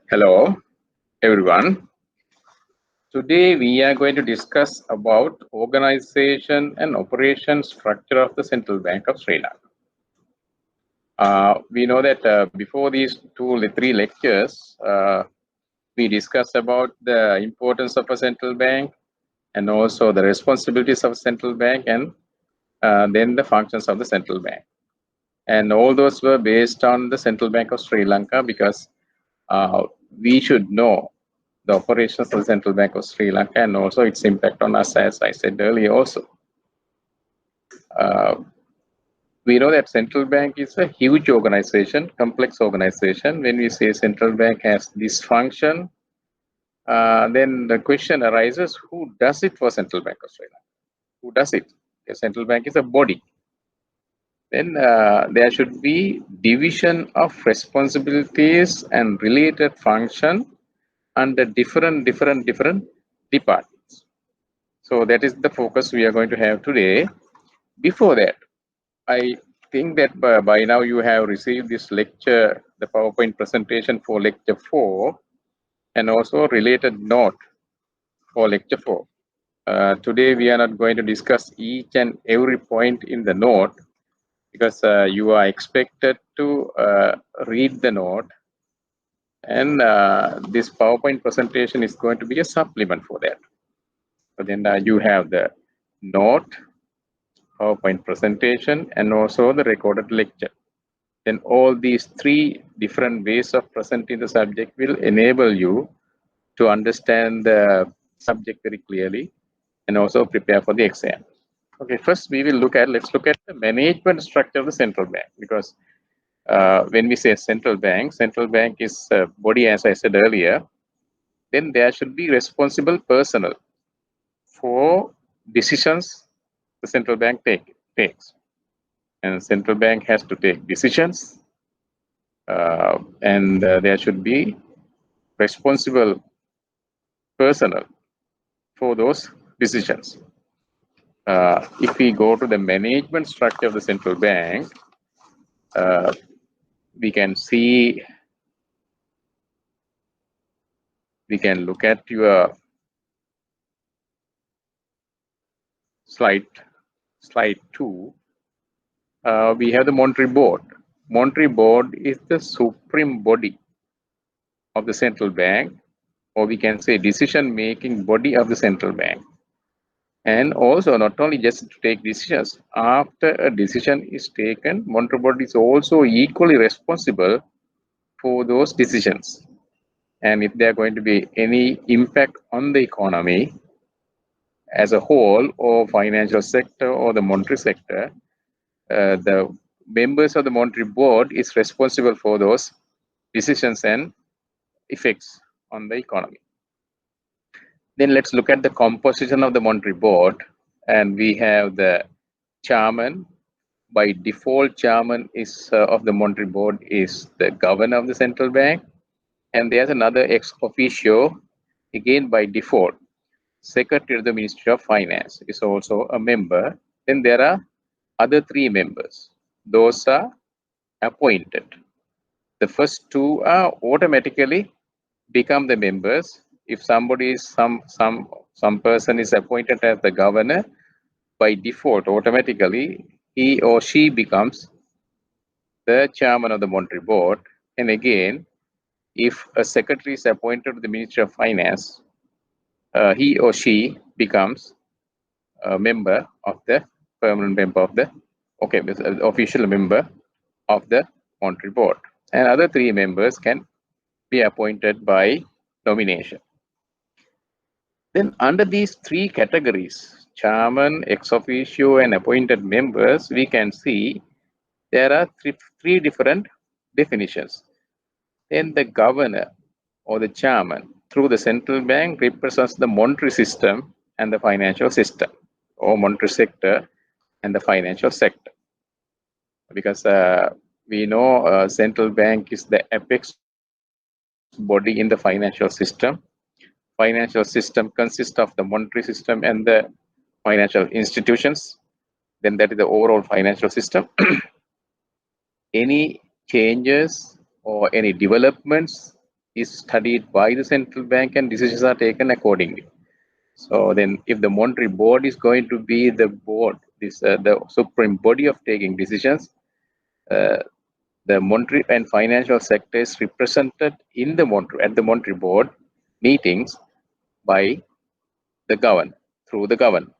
Hello, everyone. Today we are going to discuss about organization and operation structure of the Central Bank of Sri Lanka. We know that before these three lectures, we discussed about the importance of a central bank and also the responsibilities of a central bank and then the functions of the central bank. And all those were based on the Central Bank of Sri Lanka because we should know the operations of the Central Bank of Sri Lanka and also its impact on us, as I said earlier also. Uh, we know that central bank is a huge organization, complex organization. When we say central bank has this function, then the question arises, who does it for Central Bank of Sri Lanka? Who does it? The central bank is a body. Then there should be division of responsibilities and related function under different departments. So that is the focus we are going to have today. Before that, I think that by now you have received this lecture, the PowerPoint presentation for lecture 4, and also related note for lecture 4. Today we are not going to discuss each and every point in the note because you are expected to read the note, and this PowerPoint presentation is going to be a supplement for that. So then you have the note, PowerPoint presentation, and also the recorded lecture. Then all these three different ways of presenting the subject will enable you to understand the subject very clearly and also prepare for the exam. Okay, first let's look at the management structure of the central bank, because when we say central bank is a body, as I said earlier. Then there should be responsible personnel for decisions the central bank takes. And central bank has to take decisions, and there should be responsible personnel for those decisions. If we go to the management structure of the central bank, we can see, we can look at your slide 2. We have the Monetary Board. Monetary Board is the supreme body of the central bank, or we can say decision-making body of the central bank. And also not only just to take decisions, after a decision is taken, Monetary Board is also equally responsible for those decisions. And if there are going to be any impact on the economy as a whole, or financial sector or the monetary sector, the members of the Monetary Board is responsible for those decisions and effects on the economy. Then let's look at the composition of the Monetary Board, and we have the chairman. By default, chairman is of the Monetary Board is the governor of the central bank, and there's another ex officio, again by default. Secretary of the Ministry of Finance is also a member. Then there are other 3 members. Those are appointed. The first 2 are automatically become the members. If somebody is some person is appointed as the governor, by default automatically he or she becomes the chairman of the Monetary Board. And again, if a secretary is appointed to the Ministry of Finance, he or she becomes a member of the permanent member of the official member of the Monetary Board. And other 3 members can be appointed by nomination. Then under these 3 categories, chairman, ex officio, and appointed members, we can see there are three different definitions. Then the governor or the chairman through the central bank represents the monetary system and the financial system, or monetary sector and the financial sector. Because we know central bank is the apex body in the financial system. Financial system consists of the monetary system and the financial institutions. Then that is the overall financial system. Any changes or any developments is studied by the central bank and decisions are taken accordingly. So then if the monetary board is going to be the board, the supreme body of taking decisions, uh, the monetary and financial sector is represented in the at the monetary board meetings by the governor, through the governor.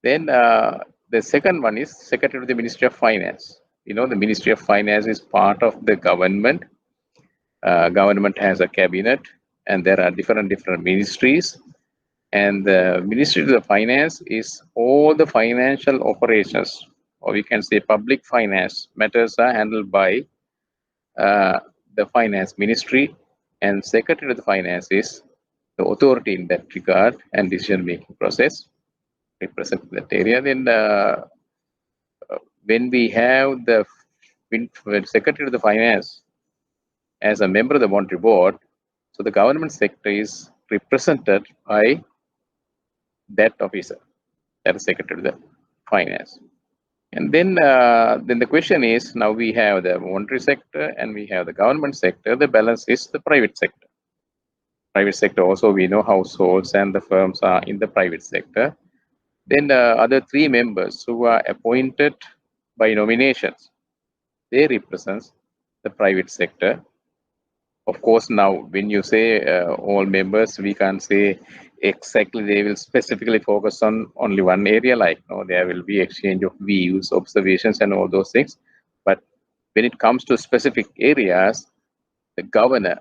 Then the second one is Secretary of the Ministry of Finance. You know, the Ministry of Finance is part of the government. Government has a cabinet, and there are different ministries. And the Ministry of the Finance is all the financial operations, or we can say public finance matters are handled by the Finance Ministry, and Secretary of the Finance is the authority in that regard and decision-making process represent that area. Then when we have the Secretary of the Finance as a member of the monetary board, so the government sector is represented by that officer, that is Secretary of the Finance. And then the question is, now we have the monetary sector and we have the government sector. The balance is the private sector. Private sector also, we know households and the firms are in the private sector. Then the other three members who are appointed by nominations, they represent the private sector. Of course, now when you say all members, we can't say exactly they will specifically focus on only one area, like there will be exchange of views, observations, and all those things. But when it comes to specific areas, the governor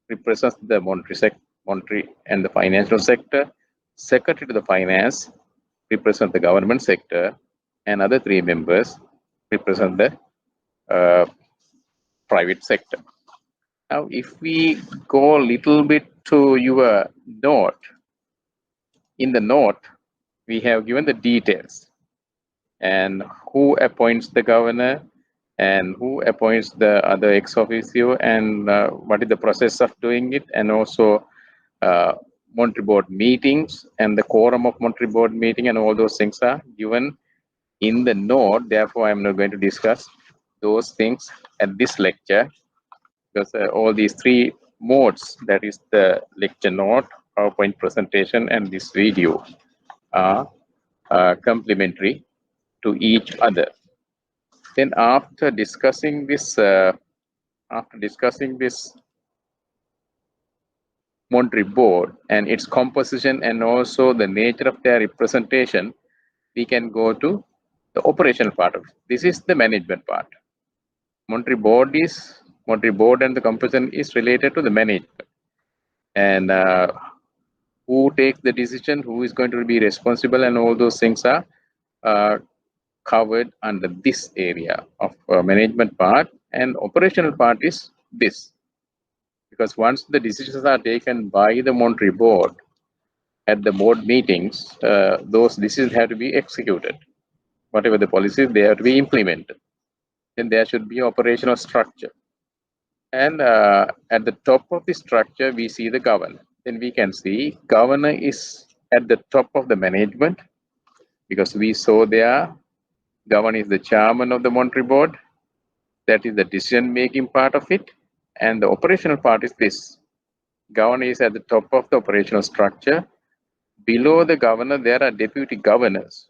represents the monetary and the financial sector. Secretary to the Finance represent the government sector, and other three members represent the private sector. Now, if we go a little bit to your note, in the note, we have given the details and who appoints the governor and who appoints the other ex officio and what is the process of doing it, and also monetary board meetings and the quorum of monetary board meeting and all those things are given in the note. Therefore, I'm not going to discuss those things at this lecture, because all these three modes, that is the lecture note, PowerPoint presentation, and this video, are complementary to each other. Then after discussing this monetary board and its composition and also the nature of their representation, we can go to the operational part of it. This is the management part. Monetary board and the composition is related to the management, and who takes the decision, who is going to be responsible, and all those things are covered under this area of management part. And operational part is this, because once the decisions are taken by the monetary board at the board meetings, those decisions have to be executed. Whatever the policies, they have to be implemented. Then there should be operational structure. And at the top of the structure, we see the governor. Then we can see governor is at the top of the management, because we saw there, governor is the chairman of the monetary board. That is the decision-making part of it. And the operational part is this. Governor is at the top of the operational structure. Below the governor, there are deputy governors.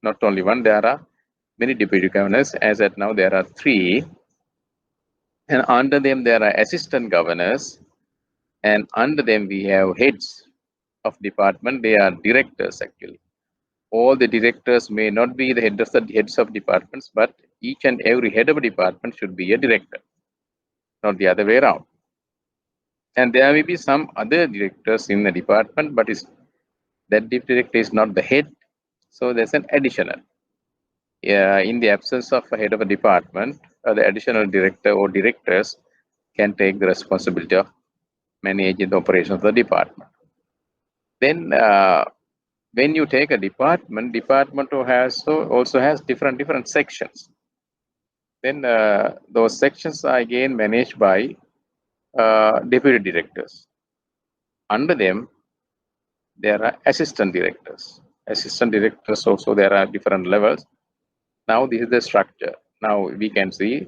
Not only one, there are many deputy governors. As at now, there are three. And under them, there are assistant governors. And under them, we have heads of department. They are directors, actually. All the directors may not be the heads of departments, but each and every head of a department should be a director, not the other way around. And there may be some other directors in the department, but that director is not the head, so there's an additional. In the absence of a head of a department, the additional director or directors can take the responsibility of managing the operations of the department. Then when you take a department also has different sections. Then those sections are again managed by deputy directors. Under them, there are assistant directors. Assistant directors also, there are different levels. Now this is the structure. Now we can see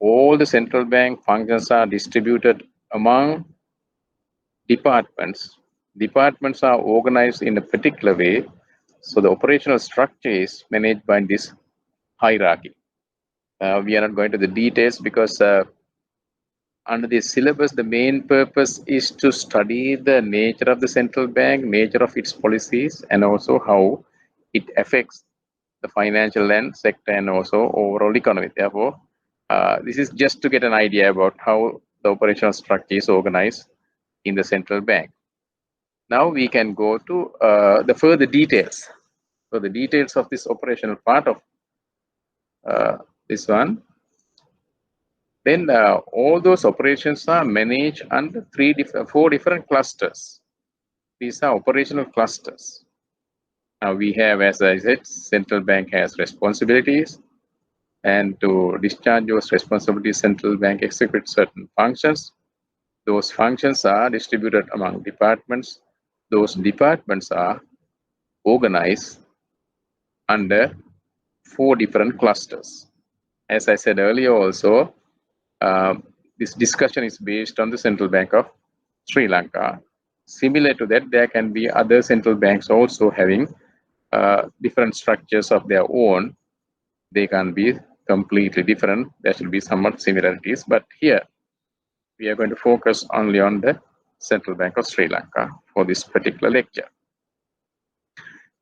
all the central bank functions are distributed among departments. Departments are organized in a particular way, so the operational structure is managed by this hierarchy. We are not going to the details because under the syllabus, the main purpose is to study the nature of the central bank, nature of its policies, and also how it affects the financial land sector and also overall economy. Therefore, this is just to get an idea about how the operational structure is organized in the central bank. Now we can go to the further details. So the details of this operational part of this one. Then all those operations are managed under four different clusters. These are operational clusters. Now we have, as I said, central bank has responsibilities, and to discharge those responsibilities, central bank executes certain functions. Those functions are distributed among departments. Those departments are organized under four different clusters. As I said earlier also, this discussion is based on the Central Bank of Sri Lanka. Similar to that, there can be other central banks also having different structures of their own. They can be completely different. There should be somewhat similarities, but here we are going to focus only on the Central Bank of Sri Lanka for this particular lecture.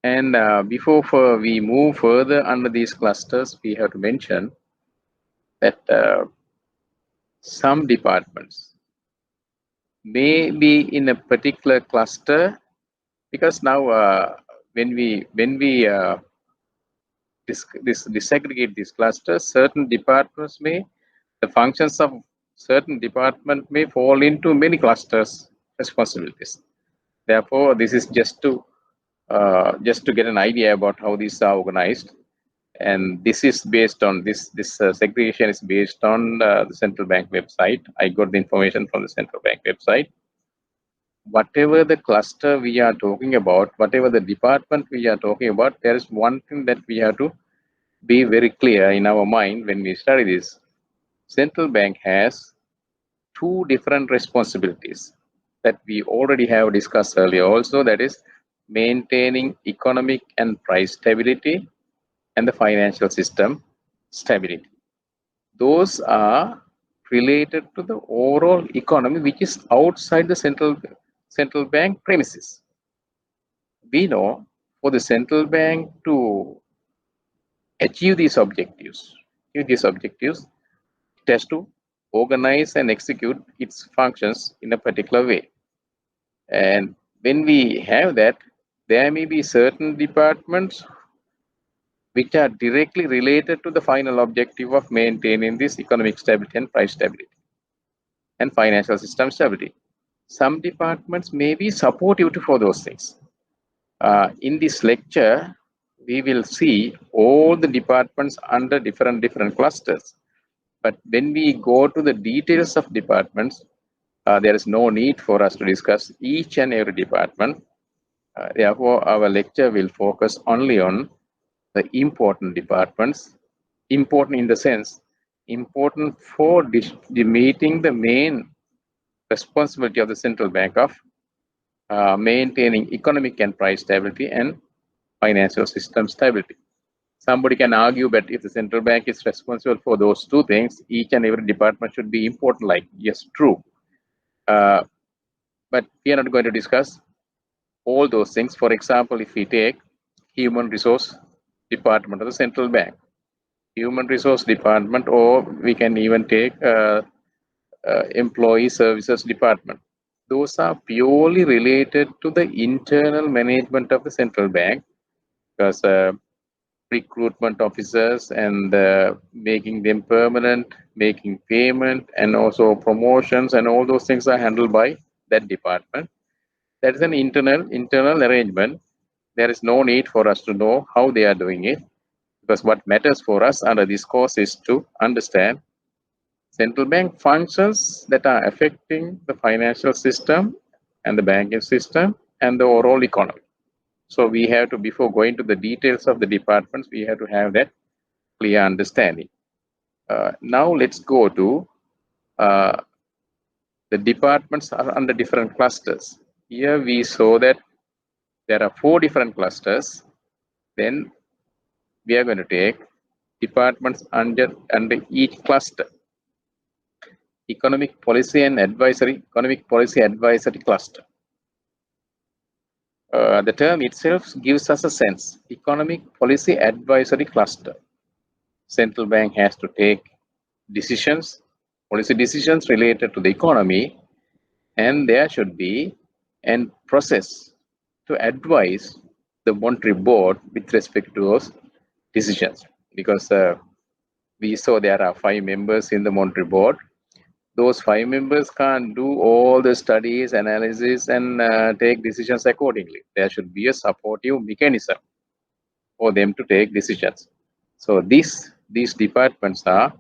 And before we move further under these clusters, we have to mention that some departments may be in a particular cluster, because now when we disaggregate these clusters, certain departments the functions of certain department may fall into many clusters responsibilities. Therefore, this is just to get an idea about how these are organized, and this is based on this segregation is based on the central bank website. I got the information from the central bank website. Whatever the cluster we are talking about, whatever the department we are talking about, there is one thing that we have to be very clear in our mind when we study this. Central bank has two different responsibilities that we already have discussed earlier also, that is maintaining economic and price stability and the financial system stability. Those are related to the overall economy, which is outside the central bank premises. We know for the central bank to achieve these objectives, it has to organize and execute its functions in a particular way. And when we have that, there may be certain departments which are directly related to the final objective of maintaining this economic stability and price stability and financial system stability. Some departments may be supportive for those things. In this lecture, we will see all the departments under different clusters. But when we go to the details of departments, there is no need for us to discuss each and every department. Therefore, our lecture will focus only on the important departments, important in the sense, important for meeting the main responsibility of the central bank of maintaining economic and price stability and financial system stability. Somebody can argue that if the central bank is responsible for those two things, each and every department should be important. Like, yes, true. But we are not going to discuss all those things. For example, if we take human resource department of the central bank, human resource department, or we can even take employee services department. Those are purely related to the internal management of the central bank, because recruitment officers and making them permanent, making payment, and also promotions, and all those things are handled by that department. That is an internal arrangement. There is no need for us to know how they are doing it, because what matters for us under this course is to understand central bank functions that are affecting the financial system and the banking system and the overall economy. So we have to, before going to the details of the departments, we have to have that clear understanding. Now let's go to the departments are under different clusters. Here we saw that there are 4 different clusters. Then we are going to take departments under each cluster. Economic policy advisory cluster. The term itself gives us a sense. Economic policy advisory cluster. Central bank has to take decisions, policy decisions related to the economy, and there should be a process to advise the monetary board with respect to those decisions. Because we saw there are 5 members in the monetary board. Those 5 members can't do all the studies, analysis, and take decisions accordingly. There should be a supportive mechanism for them to take decisions. So these departments are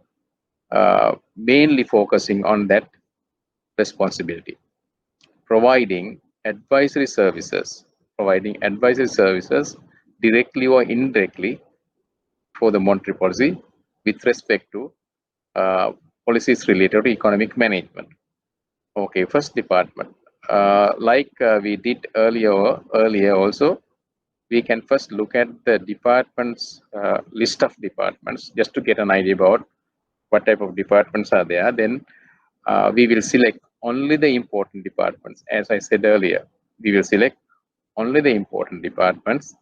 mainly focusing on that responsibility, providing advisory services directly or indirectly for the monetary policy with respect to policies related to economic management. Okay, first department. Like we did earlier also, we can first look at the departments, list of departments, just to get an idea about what type of departments are there. Then we will select only the important departments. As I said earlier, we will select only the important departments.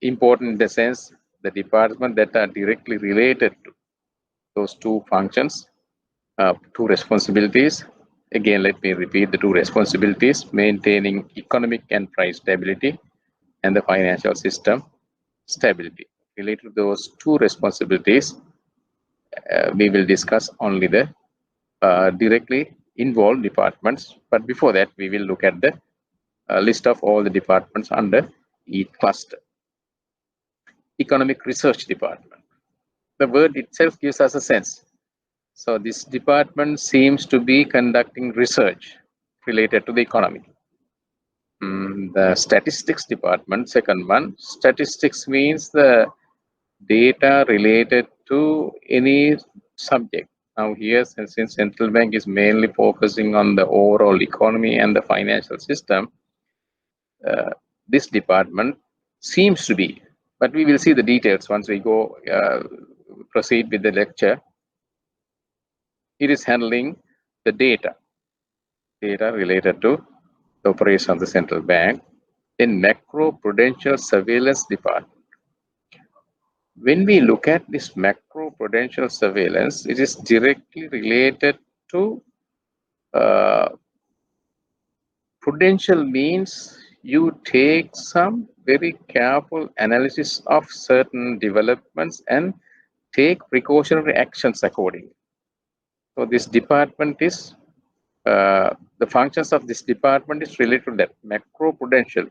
Important in the sense, the department that are directly related to those 2 functions, 2 responsibilities. Again, let me repeat the 2 responsibilities: maintaining economic and price stability and the financial system stability. Related to those 2 responsibilities, we will discuss only the directly involved departments. But before that, we will look at the list of all the departments under each cluster. Economic Research Department. The word itself gives us a sense. So this department seems to be conducting research related to the economy. The Statistics Department, second one. Statistics means the data related to any subject. Now here, since central bank is mainly focusing on the overall economy and the financial system, this department seems to be, but we will see the details once we go proceed with the lecture. It is handling the data related to the operation of the central bank. In Macro Prudential Surveillance Department. When we look at this macro prudential surveillance, it is directly related to prudential means you take some very careful analysis of certain developments and take precautionary actions accordingly. So this department is, the functions of this department is related to that macro prudential.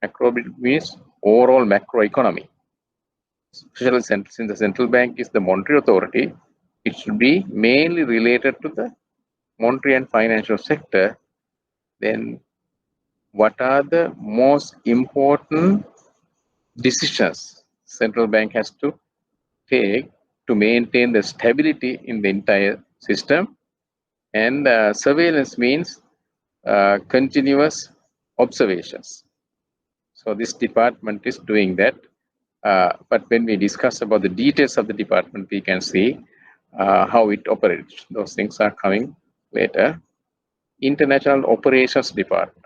Macro means overall macroeconomy. Especially since the central bank is the monetary authority, it should be mainly related to the monetary and financial sector. Then what are the most important decisions central bank has to take to maintain the stability in the entire system? And surveillance means continuous observations. So this department is doing that. But when we discuss about the details of the department, we can see how it operates. Those things are coming later. International Operations Department.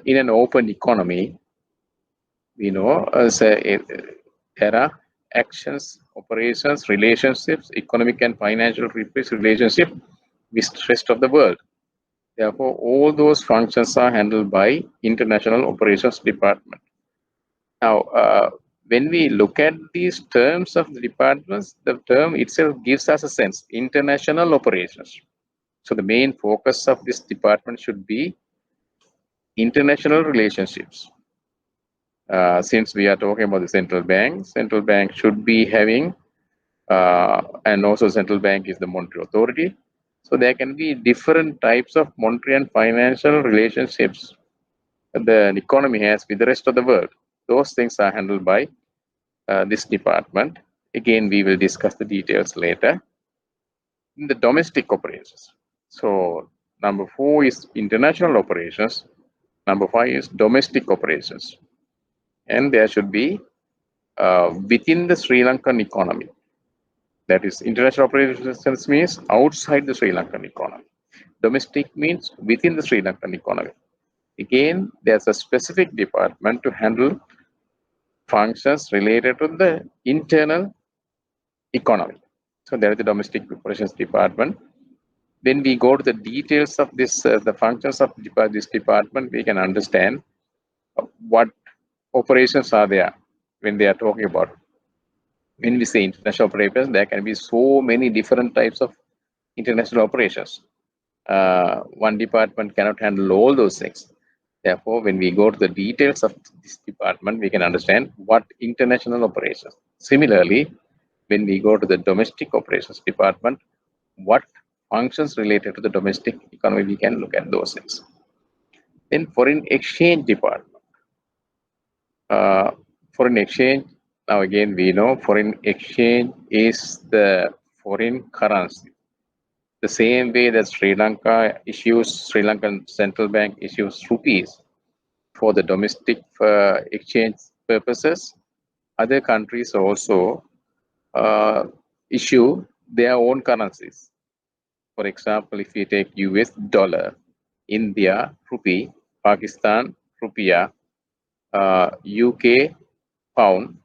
In an open economy, we know there are actions, operations, relationships, economic and financial relationship with the rest of the world. Therefore, all those functions are handled by International Operations Department. Now, when we look at these terms of the departments, the term itself gives us a sense, international operations. So the main focus of this department should be international relationships. Since we are talking about the central bank should be having, and also central bank is the monetary authority. So there can be different types of monetary and financial relationships that the economy has with the rest of the world. Those things are handled by this department. Again, we will discuss the details later. in the domestic operations. So number 4 is international operations. Number 5 is domestic operations. And there should be within the Sri Lankan economy. That is, international operations means outside the Sri Lankan economy. Domestic means within the Sri Lankan economy. Again, there's a specific department to handle functions related to the internal economy. So there is the domestic operations department. When we go to the details of this, the functions of this department, we can understand what operations are there when they are talking about. When we say international operations, there can be so many different types of international operations. One department cannot handle all those things. Therefore, when we go to the details of this department, we can understand what international operations. Similarly, when we go to the domestic operations department, what functions related to the domestic economy, we can look at those things. Then foreign exchange department. Foreign exchange, now again we know foreign exchange is the foreign currency. The same way that Sri Lankan Central Bank issues rupees for the domestic exchange purposes, other countries also issue their own currencies. For example, if you take US dollar, India rupee, Pakistan rupiah, UK pound,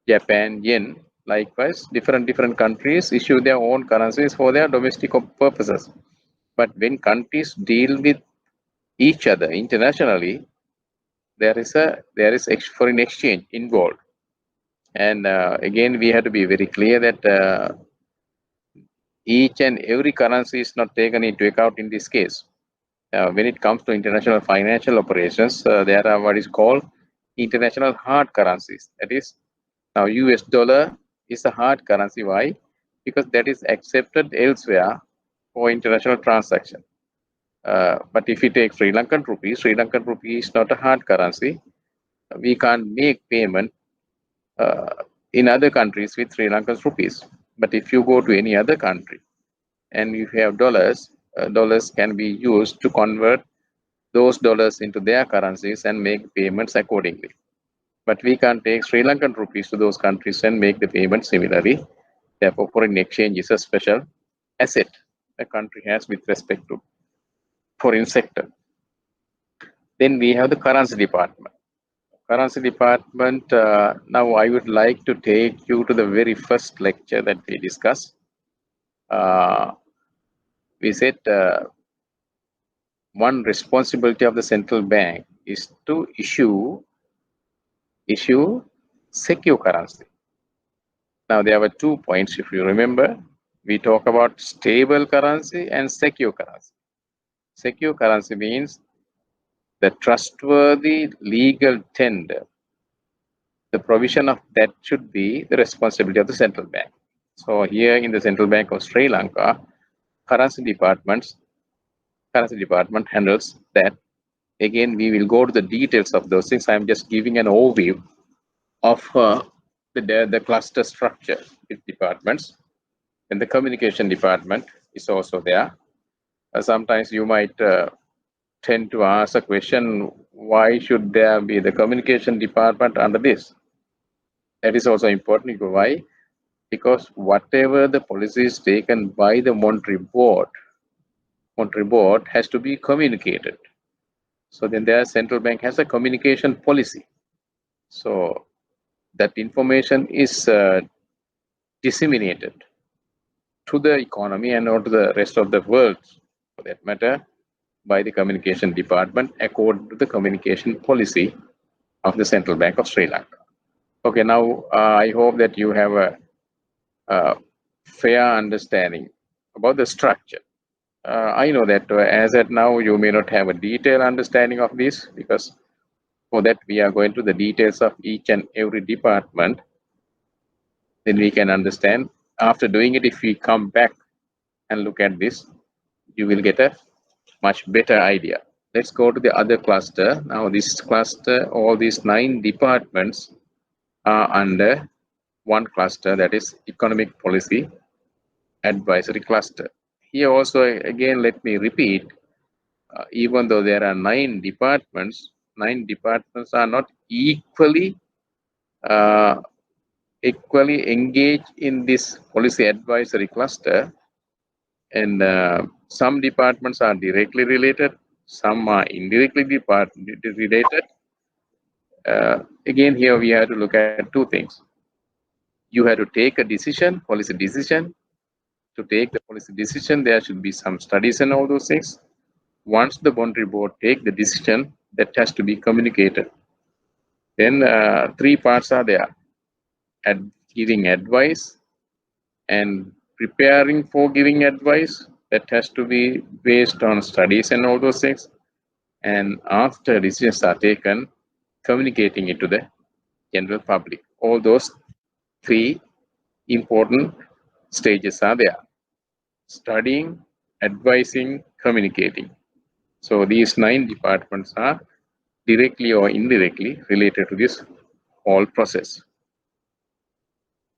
Japan yen, likewise different countries issue their own currencies for their domestic purposes. But when countries deal with each other internationally, there is foreign exchange involved. And again, we have to be very clear that each and every currency is not taken into account in this case. When it comes to international financial operations, there are what is called international hard currencies. That is, now US dollar is a hard currency. Why? Because that is accepted elsewhere for international transaction. But if you take Sri Lankan rupee is not a hard currency. We can't make payment in other countries with Sri Lankan rupees. But if you go to any other country and you have dollars, dollars can be used to convert those dollars into their currencies and make payments accordingly. But we can't take Sri Lankan rupees to those countries and make the payment similarly. Therefore, foreign exchange is a special asset a country has with respect to foreign sector. Then we have the currency department. Currency department, now I would like to take you to the very first lecture that we discussed. We said one responsibility of the central bank is to issue secure currency. Now there were 2 points, if you remember. We talk about stable currency and secure currency. Secure currency means the trustworthy legal tender. The provision of that should be the responsibility of the central bank. So here in the Central Bank of Sri Lanka, currency department handles that. Again, we will go to the details of those things. I'm just giving an overview of the cluster structure with departments. And the communication department is also there. Sometimes you might tend to ask a question, why should there be the communication department under this? That is also important. Why? Because whatever the policy is taken by the monetary board has to be communicated. So then their central bank has a communication policy. So that information is disseminated to the economy and not to the rest of the world, for that matter, by the communication department according to the communication policy of the Central Bank of Sri Lanka. Okay, now I hope that you have a fair understanding about the structure. I know that as at now you may not have a detailed understanding of this, because for that we are going to the details of each and every department. Then we can understand. After doing it, if we come back and look at this, you will get a much better idea. Let's go to the other cluster. Now this cluster, all these 9 departments are under one cluster, that is Economic Policy Advisory Cluster. here also, again, let me repeat, even though there are 9 departments are not uh, equally engaged in this policy advisory cluster, and some departments are directly related, some are indirectly related. Again, here we have to look at 2 things. You have to take a decision, policy decision. To take the policy decision, there should be some studies and all those things. Once the boundary board take the decision, that has to be communicated. Then 3 parts are there: giving advice and preparing for giving advice. That has to be based on studies and all those things. And after decisions are taken, communicating it to the general public. All those 3 important stages are there: studying, advising, communicating. So these 9 departments are directly or indirectly related to this whole process.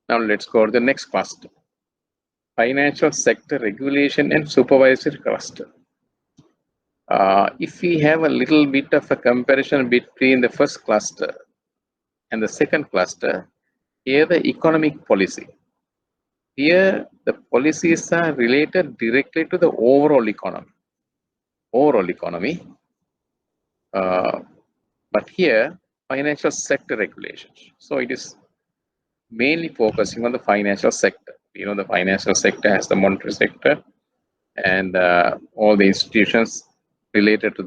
Now let's go to the next cluster: financial sector regulation and supervisory cluster. If we have a little bit of a comparison between the first cluster and the second cluster, here the economic policy. Here the policies are related directly to the overall economy. But here financial sector regulations. So it is mainly focusing on the financial sector. You know, the financial sector has the monetary sector and all the institutions related to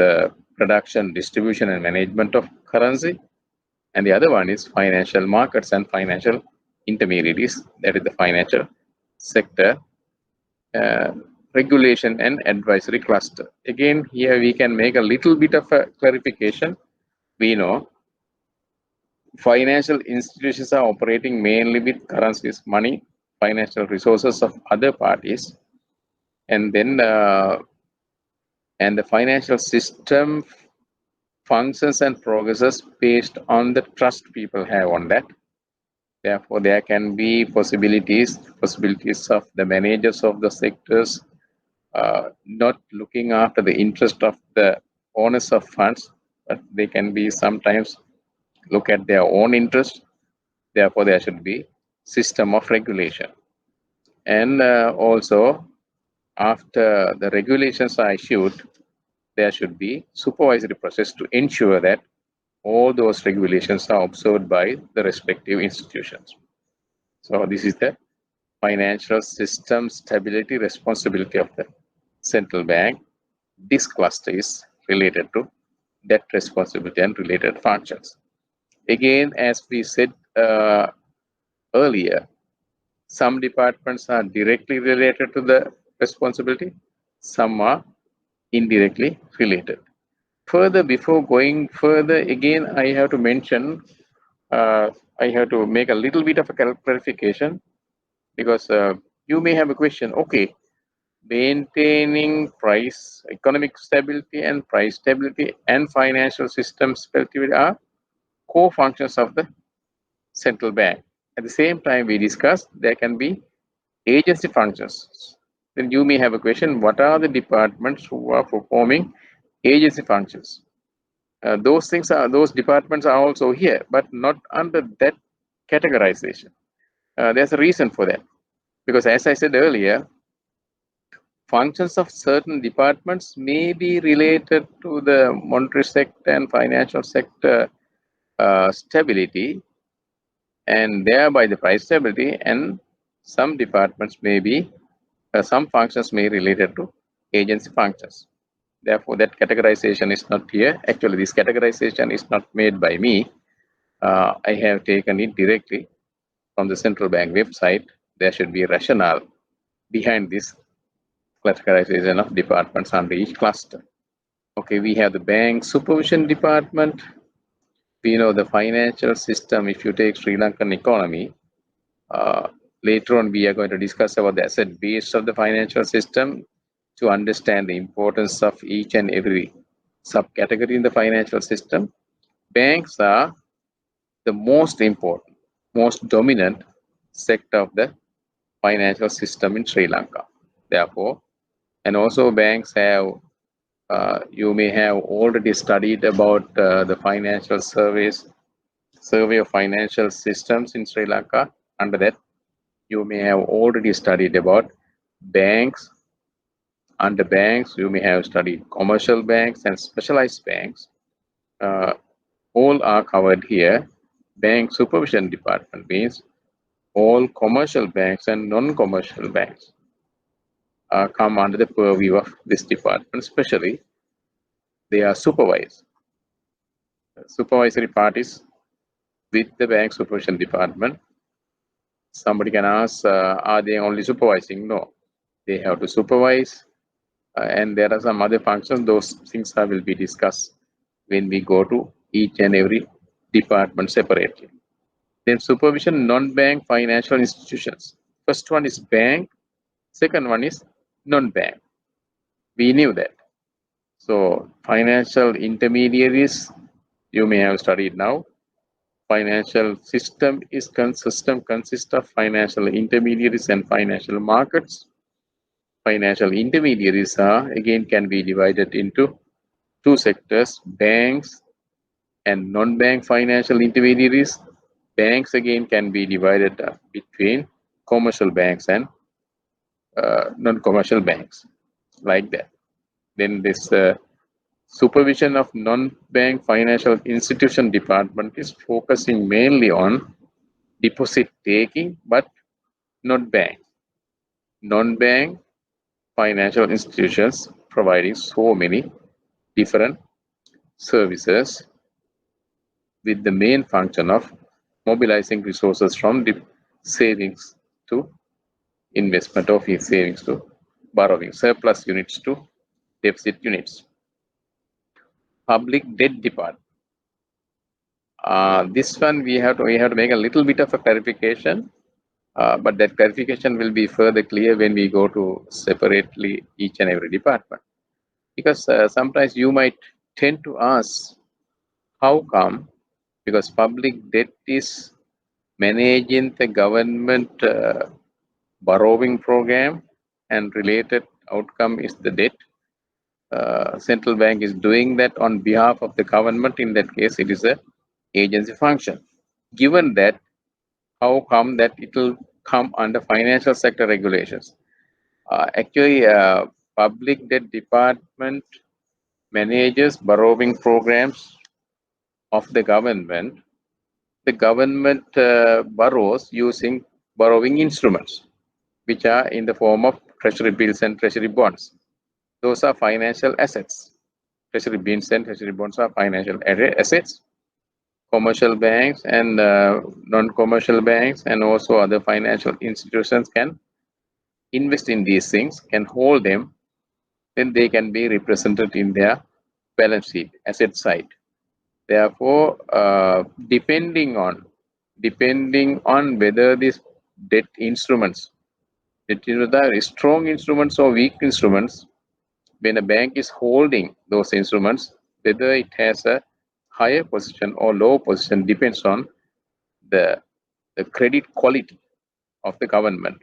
the production, distribution, and management of currency. And the other one is financial markets and financial intermediaries. That is the financial sector regulation and advisory cluster. Again, here we can make a little bit of a clarification. We know financial institutions are operating mainly with currencies, money, financial resources of other parties, and then and the financial system functions and progresses based on the trust people have on that. Therefore, there can be possibilities of the managers of the sectors not looking after the interest of the owners of funds, but they can be sometimes look at their own interest. Therefore, there should be system of regulation. And also, after the regulations are issued, there should be supervisory process to ensure that all those regulations are observed by the respective institutions. So this is the financial system stability responsibility of the central bank. This cluster is related to debt responsibility and related functions. Again, as we said earlier, some departments are directly related to the responsibility, some are indirectly related. Further, before going further, again, I have to mention, I have to make a little bit of a clarification, because you may have a question. Okay, maintaining price, economic stability and price stability and financial system stability are core functions of the central bank. At the same time, we discussed there can be agency functions. Then you may have a question: what are the departments who are performing agency functions? Those departments are also here, but not under that categorization. There's a reason for that, because as I said earlier, functions of certain departments may be related to the monetary sector and financial sector stability, and thereby the price stability, and some departments may be, some functions may be related to agency functions. Therefore, that categorization is not here. Actually, this categorization is not made by me. I have taken it directly from the central bank website. There should be a rationale behind this categorization of departments under each cluster. Okay, we have the bank supervision department. We know the financial system. If you take Sri Lankan economy, later on we are going to discuss about the asset base of the financial system to understand the importance of each and every subcategory in the financial system. Banks are the most important, most dominant sector of the financial system in Sri Lanka. Therefore, and also banks have, you may have already studied about the financial survey of financial systems in Sri Lanka. Under that, you may have already studied about banks. Under banks, you may have studied commercial banks and specialized banks. All are covered here. Bank supervision department means all commercial banks and non-commercial banks come under the purview of this department. Especially, they are supervised. Supervisory parties with the bank supervision department. Somebody can ask, are they only supervising? No, they have to supervise, and there are some other functions. Those things will be discussed when we go to each and every department separately. Then supervision non-bank financial institutions. First one is bank, second one is non-bank. We knew that. So financial intermediaries, you may have studied now. Financial system consists of financial intermediaries and financial markets. Financial intermediaries are again can be divided into two sectors: banks and non-bank financial intermediaries. Banks again can be divided between commercial banks and non-commercial banks, like that. Then this supervision of non-bank financial institution department is focusing mainly on deposit taking, but not bank. Non-bank financial institutions providing so many different services with the main function of mobilizing resources from the savings to investment, of savings to borrowing, surplus units to deficit units. Public debt department. This one we have to make a little bit of a clarification, but that clarification will be further clear when we go to separately each and every department. Because sometimes you might tend to ask, how come? Because public debt is managing the government borrowing program, and related outcome is the debt. Central bank is doing that on behalf of the government. In that case, it is a agency function. Given that, how come that it will come under financial sector regulations? Actually, public debt department manages borrowing programs of the government. The government borrows using borrowing instruments, which are in the form of treasury bills and treasury bonds. Those are financial assets. Treasury bills and treasury bonds are financial assets. Commercial banks and non-commercial banks and also other financial institutions can invest in these things, can hold them, then they can be represented in their balance sheet, asset side. Therefore, depending on whether these debt instruments, are strong instruments or weak instruments, when a bank is holding those instruments, whether it has a higher position or low position depends on the credit quality of the government.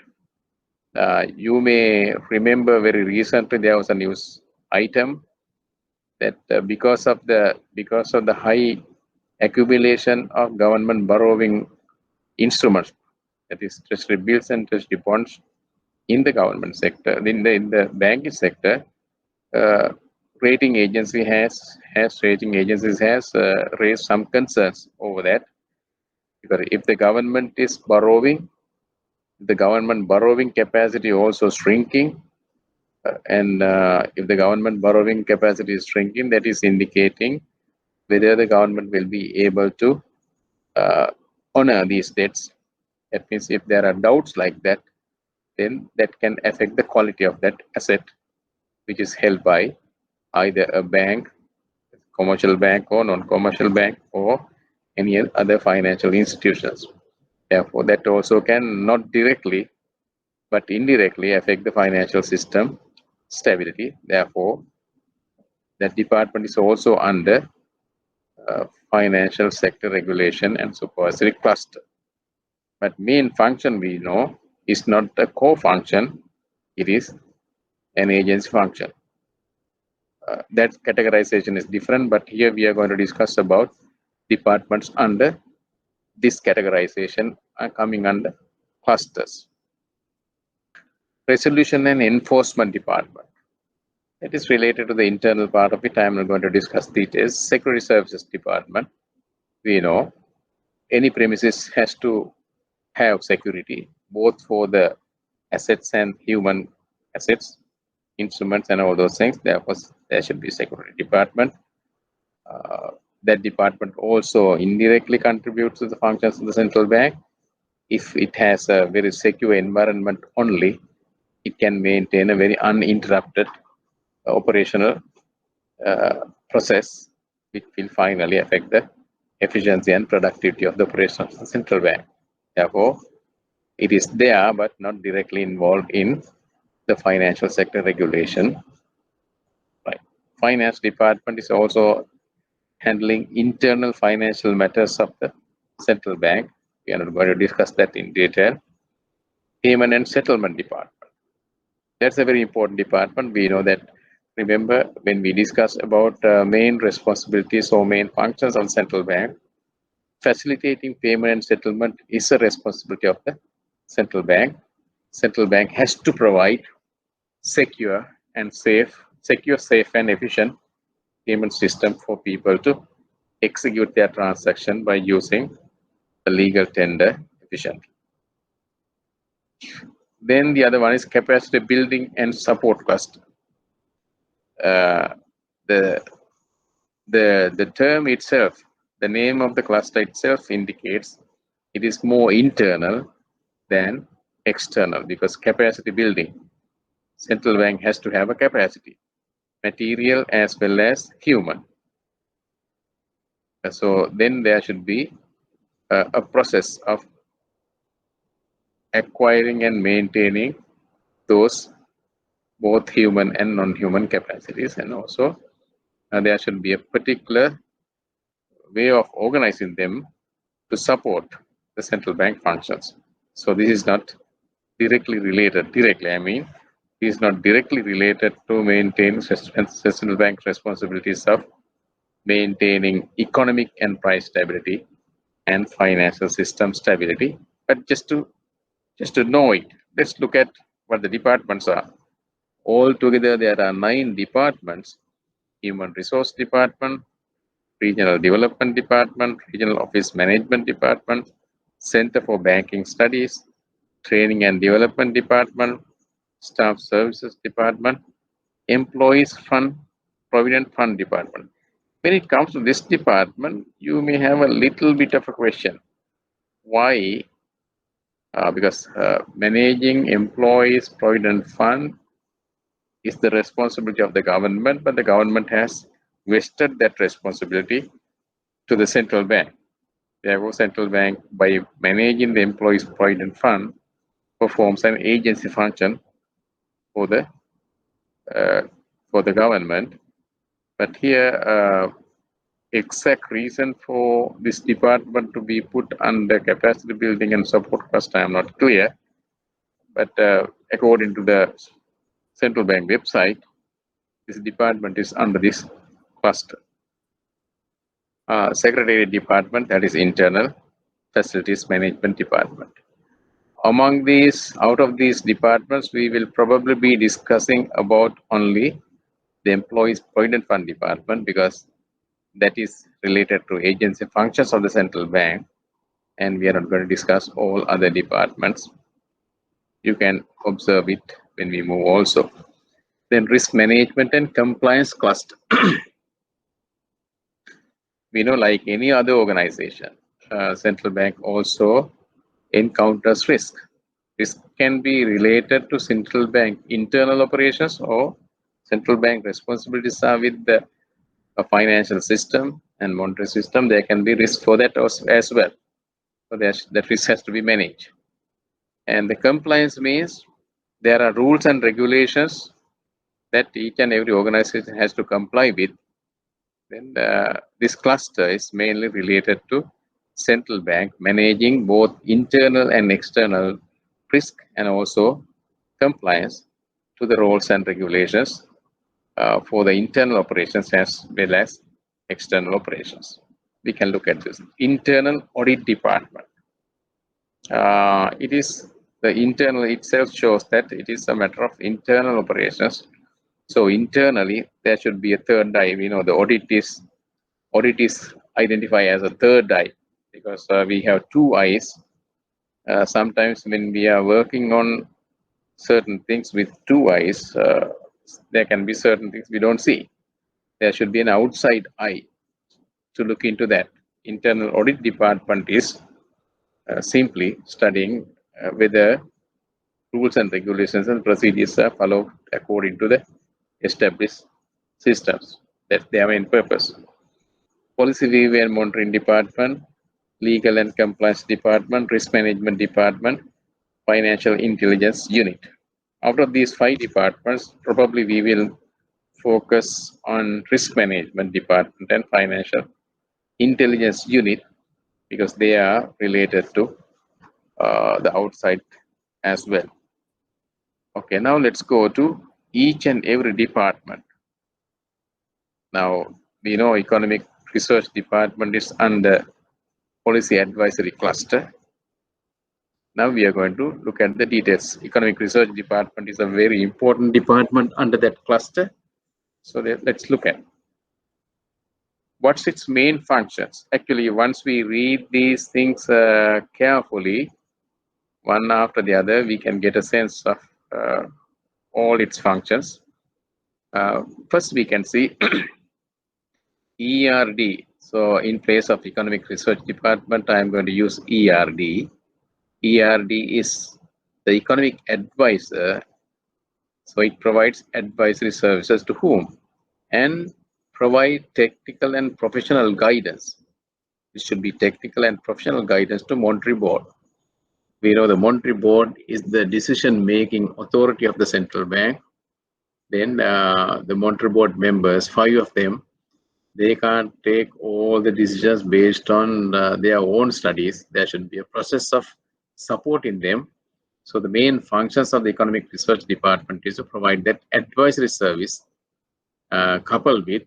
You may remember very recently there was a news item that because of the high accumulation of government borrowing instruments, that is treasury bills and treasury bonds in the government sector, in the banking sector, rating agencies has raised some concerns over that, because if the government is borrowing, the government borrowing capacity also shrinking, and if the government borrowing capacity is shrinking, that is indicating whether the government will be able to honor these debts. That means if there are doubts like that, then that can affect the quality of that asset, which is held by either a bank, commercial bank or non-commercial bank, or any other financial institutions. Therefore, that also can not directly but indirectly affect the financial system stability. Therefore, that department is also under financial sector regulation and supervisory cluster. But main function we know, is not a core function, it is an agency function. That categorization is different, but here we are going to discuss about departments under this categorization are coming under clusters. Resolution and Enforcement Department. It is related to the internal part of it. I am not going to discuss details. Security Services Department. We know any premises has to have security, both for the assets and human assets, instruments and all those things. Therefore, there should be security department. That department also indirectly contributes to the functions of the central bank. If it has a very secure environment only, it can maintain a very uninterrupted operational process, which will finally affect the efficiency and productivity of the operations of the central bank. Therefore, it is there but not directly involved in the financial sector regulation. Right. Finance department is also handling internal financial matters of the central bank. We are not going to discuss that in detail. Payment and settlement department. That's a very important department. We know that, remember, when we discuss about main responsibilities or main functions of central bank, facilitating payment and settlement is a responsibility of the central bank. Central bank has to provide secure, safe and efficient payment system for people to execute their transaction by using the legal tender efficiently. Then the other one is capacity building and support cluster. The term itself, the name of the cluster itself indicates it is more internal than external, because capacity building, central bank has to have a capacity, material as well as human. So then there should be a process of acquiring and maintaining those both human and non-human capacities, and also there should be a particular way of organizing them to support the central bank functions. So this is not directly related, is not directly related to maintain central bank responsibilities of maintaining economic and price stability and financial system stability. But just to know it, let's look at what the departments are. Altogether, there are 9 departments: Human Resource Department, Regional Development Department, Regional Office Management Department, Center for Banking Studies, Training and Development Department, Staff Services Department, Employees Fund, Provident Fund Department. When it comes to this department, you may have a little bit of a question. Why? Because managing employees' provident fund is the responsibility of the government, but the government has vested that responsibility to the central bank. Therefore, central bank, by managing the employees' provident fund, performs an agency function for the government. But here, exact reason for this department to be put under capacity building and support cluster, I am not clear. But according to the central bank website, this department is under this cluster. Secretariat department, that is internal facilities management department. Among these, out of these departments, we will probably be discussing about only the employees provident fund department, because that is related to agency functions of the central bank, and we are not going to discuss all other departments. You can observe it when we move also. Then risk management and compliance cluster. We know, like any other organization, central bank also encounters risk. Risk can be related to central bank internal operations, or central bank responsibilities are with the financial system and monetary system. There can be risk for that as well. So that risk has to be managed. And the compliance means there are rules and regulations that each and every organization has to comply with. Then this cluster is mainly related to central bank managing both internal and external risk and also compliance to the rules and regulations for the internal operations as well as external operations. We can look at this internal audit department. It is the internal itself shows that it is a matter of internal operations. So internally, there should be a third eye. We know the audit is identified as a third eye because we have two eyes. Sometimes when we are working on certain things with two eyes, there can be certain things we don't see. There should be an outside eye to look into that. Internal audit department is simply studying whether rules and regulations and procedures are followed according to the established systems. That's their main purpose. Policy review and monitoring department, legal and compliance department, risk management department, financial intelligence unit. Out of these 5 departments, probably we will focus on risk management department and financial intelligence unit because they are related to the outside as well. Okay, now let's go to each and every department. Now, we know economic research department is under policy advisory cluster. Now we are going to look at the details. Economic research department is a very important department under that cluster. So let's look at what's its main functions. Actually, once we read these things carefully, one after the other, we can get a sense of all its functions. First, we can see ERD. So in place of Economic Research Department, I am going to use ERD. ERD is the economic advisor. So it provides advisory services to whom? And provide technical and professional guidance. It should be technical and professional guidance to Monetary Board. We know the Monetary Board is the decision-making authority of the central bank. Then the Monetary Board members, 5 of them, they can't take all the decisions based on their own studies. There should be a process of supporting them. So the main functions of the Economic Research Department is to provide that advisory service coupled with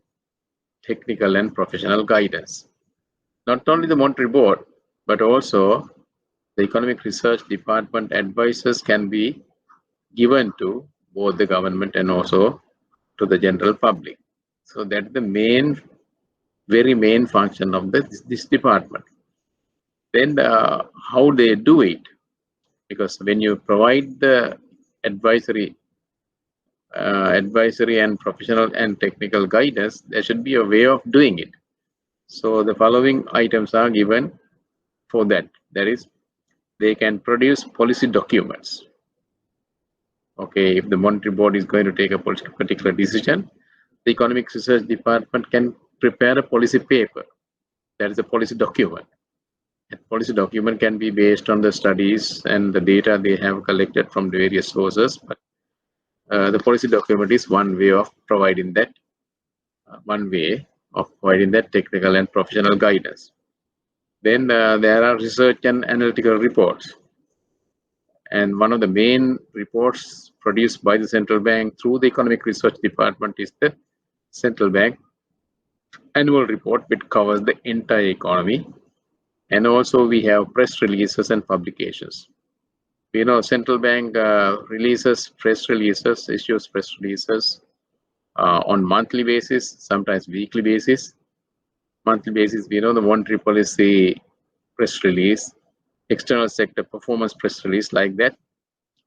technical and professional guidance. Not only the Monetary Board, but also the Economic Research Department advices can be given to both the government and also to the general public. So that's the very main function of this department. Then how they do it, because when you provide the advisory and professional and technical guidance, there should be a way of doing it. So the following items are given for that. That is, they can produce policy documents. Okay, if the Monetary Board is going to take a particular decision, the Economic Research Department can prepare a policy paper. That is a policy document. A policy document can be based on the studies and the data they have collected from the various sources, but the policy document is one way of providing that technical and professional guidance. Then there are research and analytical reports. And one of the main reports produced by the central bank through the Economic Research Department is the central bank annual report, which covers the entire economy. And also we have press releases and publications. We know central bank issues press releases on monthly basis, sometimes weekly basis. Monthly basis, we know the monetary policy press release, external sector performance press release, like that.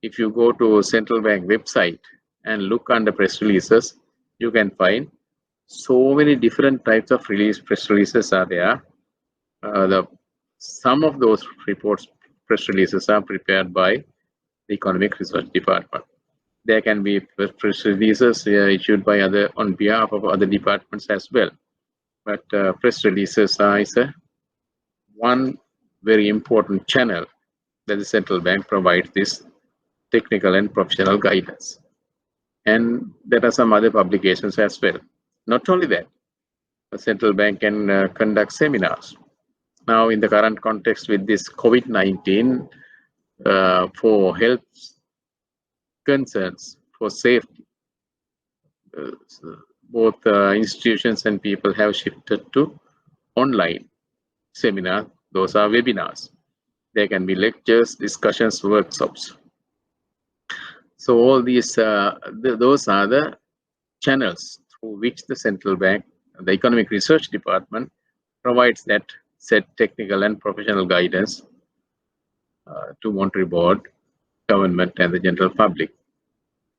If you go to central bank website and look under press releases, you can find so many different types of press releases are there. Some of those press releases are prepared by the Economic Research Department. There can be press releases issued by on behalf of other departments as well. But press releases is one very important channel that the central bank provides this technical and professional guidance. And there are some other publications as well. Not only that, the central bank can conduct seminars. Now, in the current context with this COVID-19, for health concerns, for safety. So both institutions and people have shifted to online seminars. Those are webinars. There can be lectures, discussions, workshops. So all these, those are the channels through which the central bank, the economic research department, provides that set technical and professional guidance to Monetary Board, government, and the general public.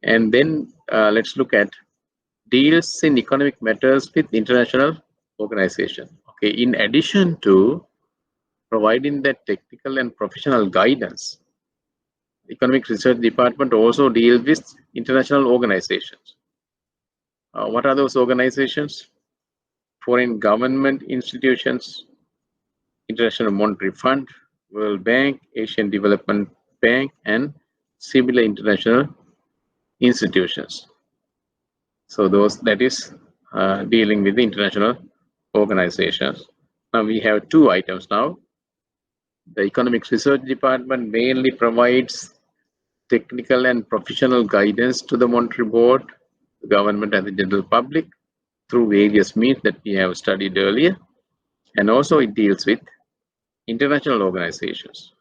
And then let's look at deals in economic matters with international organization. Okay, in addition to providing that technical and professional guidance, Economic Research Department also deals with international organizations. What are those organizations? Foreign government institutions, International Monetary Fund, World Bank, Asian Development Bank, and similar international institutions. So that is dealing with the international organizations. Now we have two items now. The Economic Research Department mainly provides technical and professional guidance to the Monetary Board, the government, and the general public through various means that we have studied earlier. And also it deals with international organizations.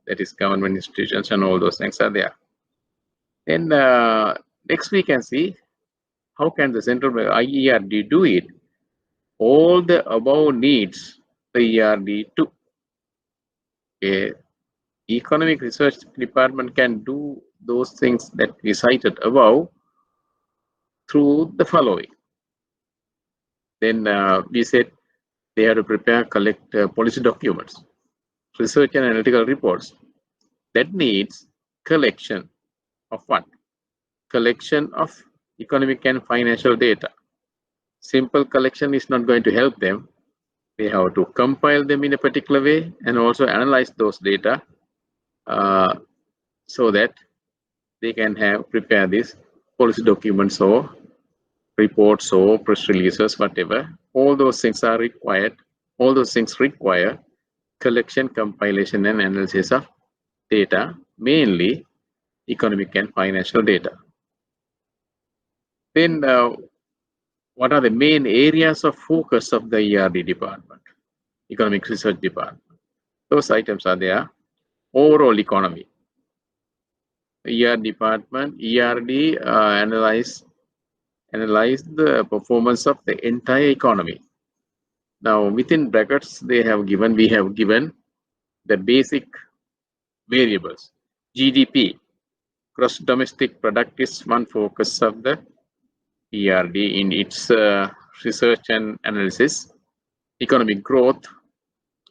That is government institutions and all those things are there. Then next we can see how can the central IERD do it. All the above needs the ERD to. Okay. Economic Research Department can do those things that we cited above through the following. Then we said they have to prepare, collect policy documents, research and analytical reports. That needs collection of what? Collection of economic and financial data. Simple collection is not going to help them. They have to compile them in a particular way and also analyze those data so that they can prepare these policy documents or reports or press releases, whatever. All those things are required. All those things require collection, compilation, and analysis of data, mainly economic and financial data. Then what are the main areas of focus of the ERD department, Economic Research Department? Those items are there. Overall economy. ERD department, ERD analyze the performance of the entire economy. Now within brackets we have given the basic variables. GDP, gross domestic product, is one focus of the ERD in its research and analysis. Economic growth,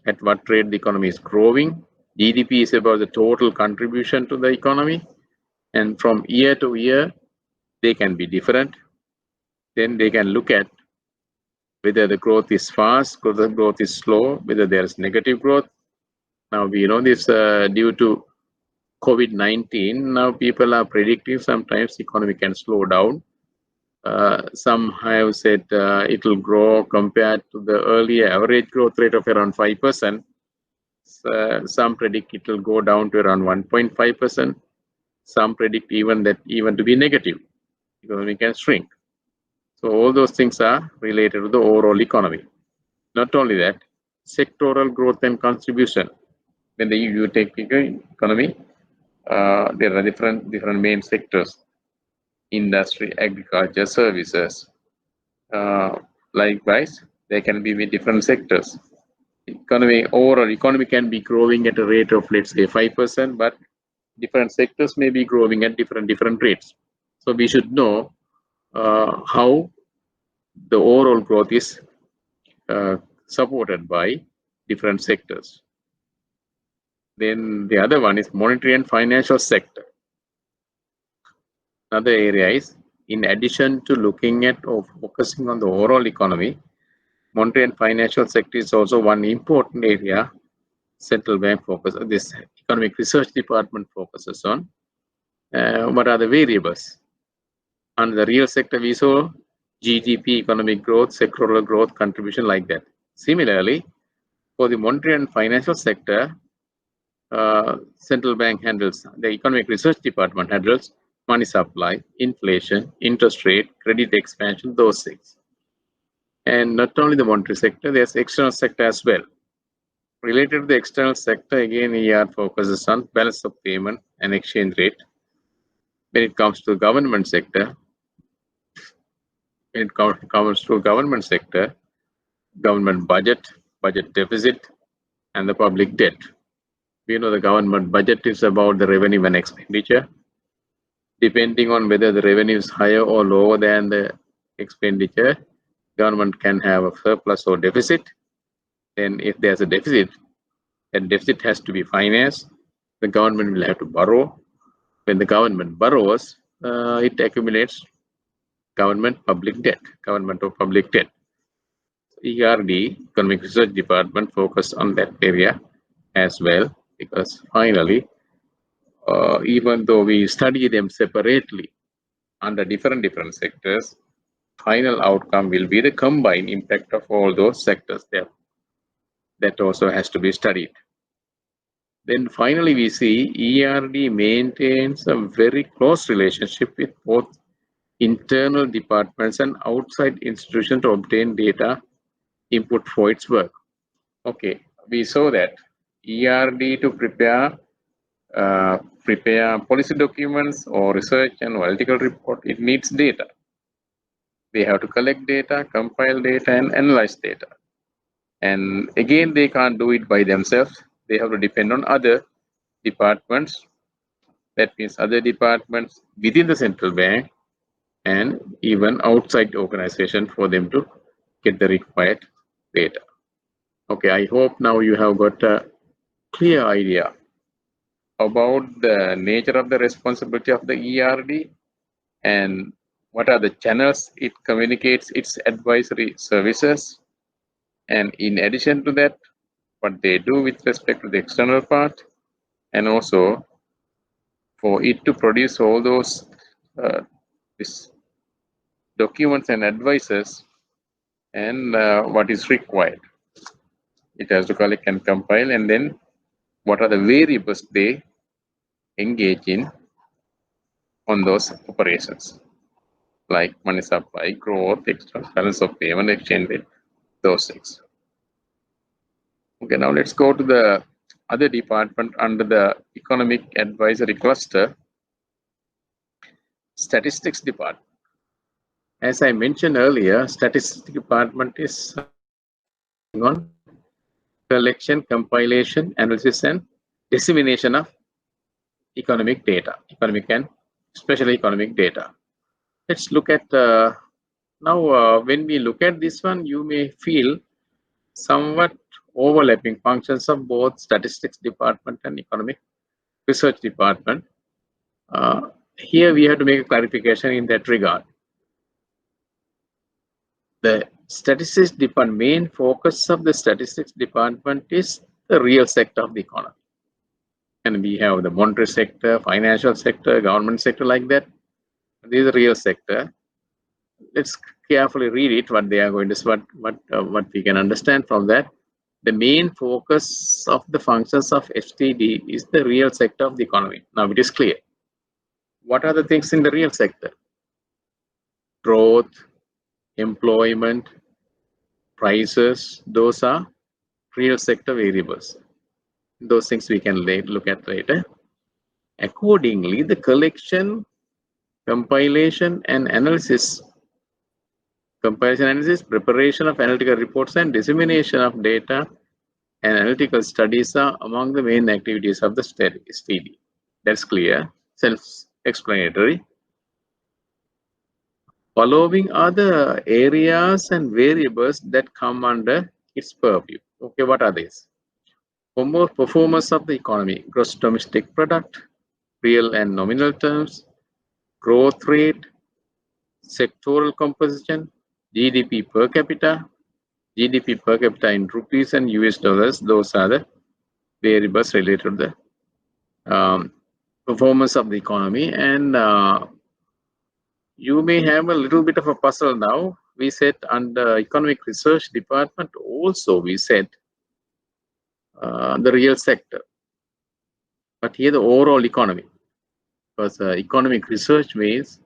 at what rate the economy is growing. GDP is about the total contribution to the economy, and from year to year they can be different. Then they can look at whether the growth is fast, whether the growth is slow, whether there is negative growth. Now we know this due to COVID-19, now people are predicting sometimes economy can slow down. Some have said it will grow compared to the earlier average growth rate of around 5%. Some predict it will go down to around 1.5%. Some predict even to be negative. Economy can shrink. So all those things are related to the overall economy. Not only that, sectoral growth and contribution. When you take economy, there are different main sectors: industry, agriculture, services. Likewise, there can be different sectors. Overall economy can be growing at a rate of, let's say, 5%, but different sectors may be growing at different rates. So we should know how the overall growth is supported by different sectors. Then the other one is monetary and financial sector. Another area is, in addition to looking at or focusing on the overall economy, monetary and financial sector is also one important area central bank focuses. This Economic Research Department focuses on. What are the variables? Under the real sector, we saw GDP, economic growth, sectoral growth, contribution, like that. Similarly, for the monetary and financial sector, central bank handles, the economic research department handles money supply, inflation, interest rate, credit expansion, those things. And not only the monetary sector, there's external sector as well. Related to the external sector, again, ER focuses on balance of payment and exchange rate. When it comes to the government sector, government budget, budget deficit, and the public debt. We know the government budget is about the revenue and expenditure. Depending on whether the revenue is higher or lower than the expenditure, government can have a surplus or deficit. Then if there's a deficit, that deficit has to be financed. The government will have to borrow. When the government borrows, it accumulates government public debt, government or public debt. ERD, Economic Research Department, focused on that area as well, because finally, even though we study them separately under different sectors, final outcome will be the combined impact of all those sectors there. That also has to be studied. Then finally, we see ERD maintains a very close relationship with both internal departments and outside institutions to obtain data input for its work. Okay, we saw that ERD to prepare policy documents or research and analytical report, it needs data. They have to collect data, compile data, and analyze data. And again, they can't do it by themselves. They have to depend on other departments. That means other departments within the central bank and even outside the organization for them to get the required data. Okay, I hope now you have got a clear idea about the nature of the responsibility of the ERD and what are the channels it communicates its advisory services. And in addition to that, what they do with respect to the external part, and also for it to produce all those documents and advices and what is required. It has to collect and compile, and then what are the variables they engage in on those operations, like money supply, growth, external balance of payment, exchange rate, those things. Okay, now let's go to the other department under the economic advisory cluster, statistics department. As I mentioned earlier, statistics department is on collection, compilation, analysis, and dissemination of economic data, economic and especially economic data. Let's look at now. When we look at this one, you may feel somewhat overlapping functions of both statistics department and economic research department. Here we have to make a clarification in that regard. The statistics department, main focus of the statistics department is the real sector of the economy. And we have the monetary sector, financial sector, government sector, like that. This is the real sector. Let's carefully read it, what they are going to, what we can understand from that. The main focus of the functions of STD is the real sector of the economy. Now it is clear. What are the things in the real sector? Growth, employment, prices, those are real sector variables. Those things we can look at later. Accordingly, the collection, compilation, and analysis, preparation of analytical reports, and dissemination of data and analytical studies are among the main activities of the STD. That's clear, self-explanatory. Following are the areas and variables that come under its purview. Okay, what are these? Performance of the economy, gross domestic product, real and nominal terms, growth rate, sectoral composition, GDP per capita in rupees and US dollars. Those are the variables related to the performance of the economy. And you may have a little bit of a puzzle now. We said under economic research department also we said the real sector. but here the overall economy, because economic research means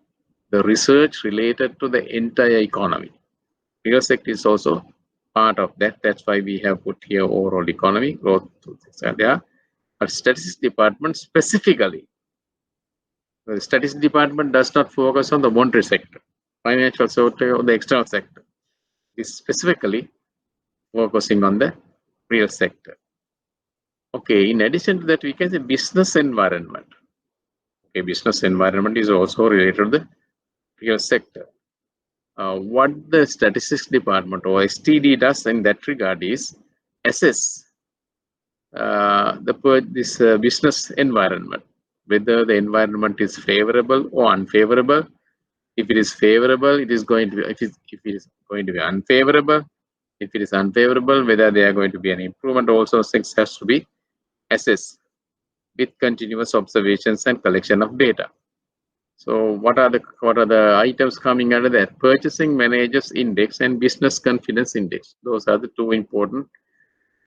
the research related to the entire economy. Real sector is also part of that. That's why we have put here overall economy growth, etc. But statistics department specifically, the statistics department does not focus on the monetary sector, financial sector, or the external sector. It's specifically focusing on the real sector. Okay, in addition to that, we can say business environment. Okay, business environment is also related to the real sector. What the statistics department or STD does in that regard is assess this business environment, whether the environment is favorable or unfavorable. If it is favorable, it is going to be, if it is going to be unfavorable, if it is unfavorable, whether there are going to be an improvement, also things has to be assessed with continuous observations and collection of data. So what are the items coming under that? Purchasing Managers Index and Business Confidence Index. Those are the two important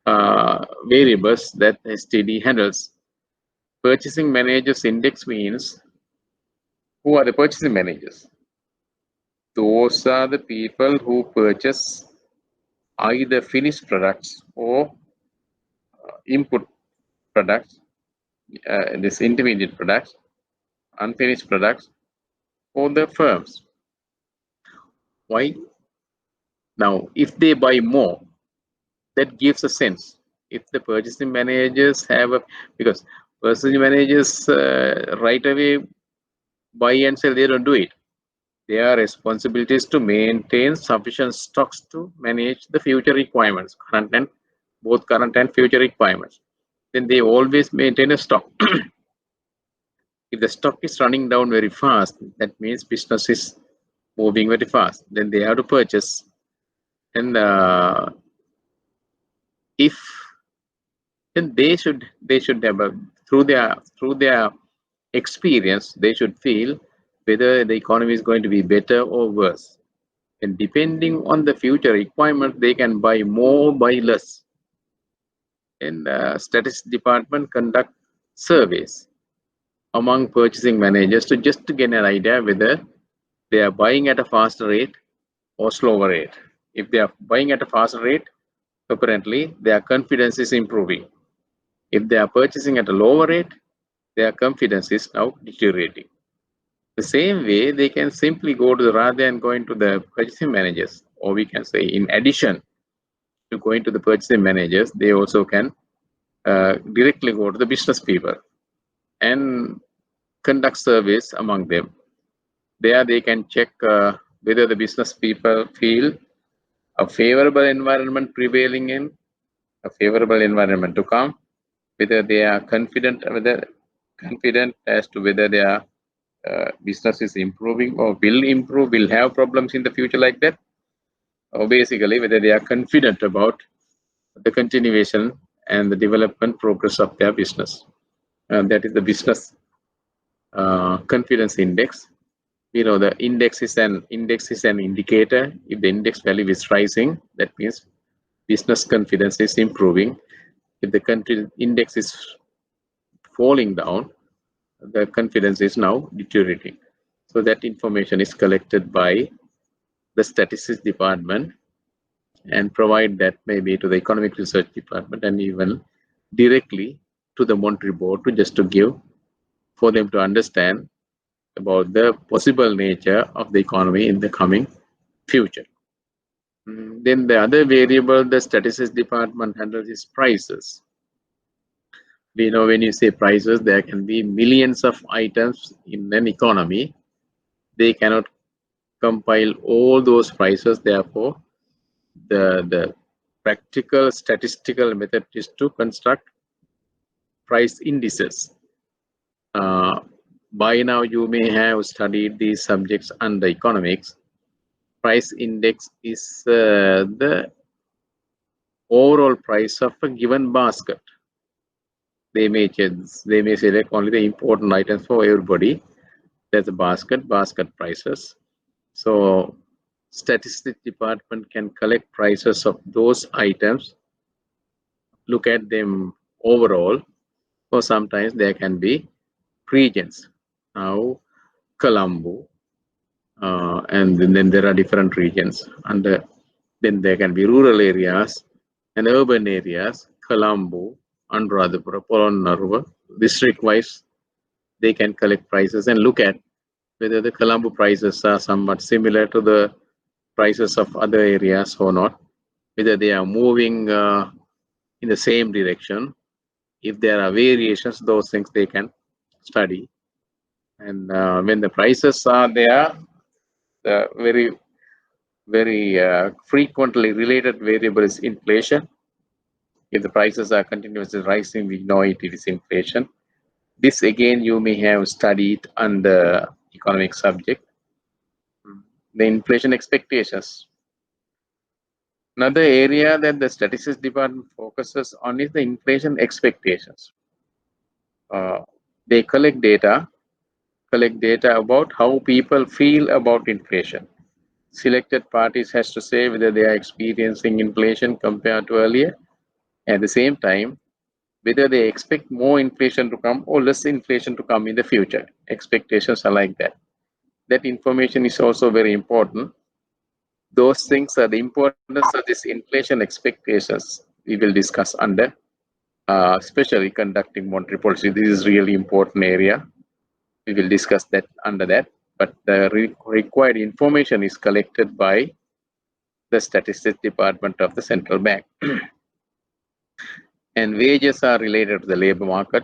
variables that STD handles. Purchasing Managers Index means, who are the purchasing managers? Those are the people who purchase either finished products or input products, this intermediate products, unfinished products for the firms. Why? Now, if they buy more, that gives a sense. If the purchasing managers have because purchasing managers right away buy and sell, they don't do it. Their responsibility is to maintain sufficient stocks to manage the future requirements, both current and future requirements. Then they always maintain a stock. If the stock is running down very fast, that means business is moving very fast. Then they have to purchase. And if then they should have through their experience, they should feel whether the economy is going to be better or worse. And depending on the future requirement, they can buy more, buy less. And statistics department conduct surveys among purchasing managers to just to get an idea whether they are buying at a faster rate or slower rate. If they are buying at a faster rate, apparently their confidence is improving. If they are purchasing at a lower rate, their confidence is now deteriorating. The same way, they can simply go to rather than going to the purchasing managers, or we can say in addition to going to the purchasing managers, they also can directly go to the business people and conduct surveys among them. There they can check whether the business people feel a favorable environment prevailing in, a favorable environment to come, whether they are confident as to whether their business is improving or will improve, will have problems in the future like that, or basically whether they are confident about the continuation and the development progress of their business. And that is the business confidence index. You know, the index is an indicator. If the index value is rising, that means business confidence is improving. If the index is falling down, the confidence is now deteriorating. So that information is collected by the statistics department and provide that maybe to the economic research department and even directly to the monetary board to just to give for them to understand about the possible nature of the economy in the coming future. Then the other variable the statistics department handles is prices. We know when you say prices, there can be millions of items in an economy. They cannot compile all those prices. Therefore, the practical statistical method is to construct price indices. By now, you may have studied these subjects under economics. Price index is the overall price of a given basket. They may select only the important items for everybody. There's a basket prices. So statistics department can collect prices of those items, look at them overall, or sometimes there can be regions. Now, Colombo, and then there are different regions, and then there can be rural areas and urban areas. Colombo, Anuradhapura, Polonnaruwa, district-wise, they can collect prices and look at whether the Colombo prices are somewhat similar to the prices of other areas or not, whether they are moving in the same direction. If there are variations, those things they can study. And when the prices are there, the very frequently related variable is inflation. If the prices are continuously rising, we know it is inflation. This again you may have studied under economic subject. The inflation expectations. Another area that the statistics department focuses on is the inflation expectations. They collect data about how people feel about inflation. Selected parties has to say whether they are experiencing inflation compared to earlier. At the same time, whether they expect more inflation to come or less inflation to come in the future. Expectations are like that. That information is also very important. Those things are the importance of this inflation expectations we will discuss under, especially conducting monetary policy. This is really important area. We will discuss that under that. But the required information is collected by the statistics department of the central bank. And wages are related to the labor market.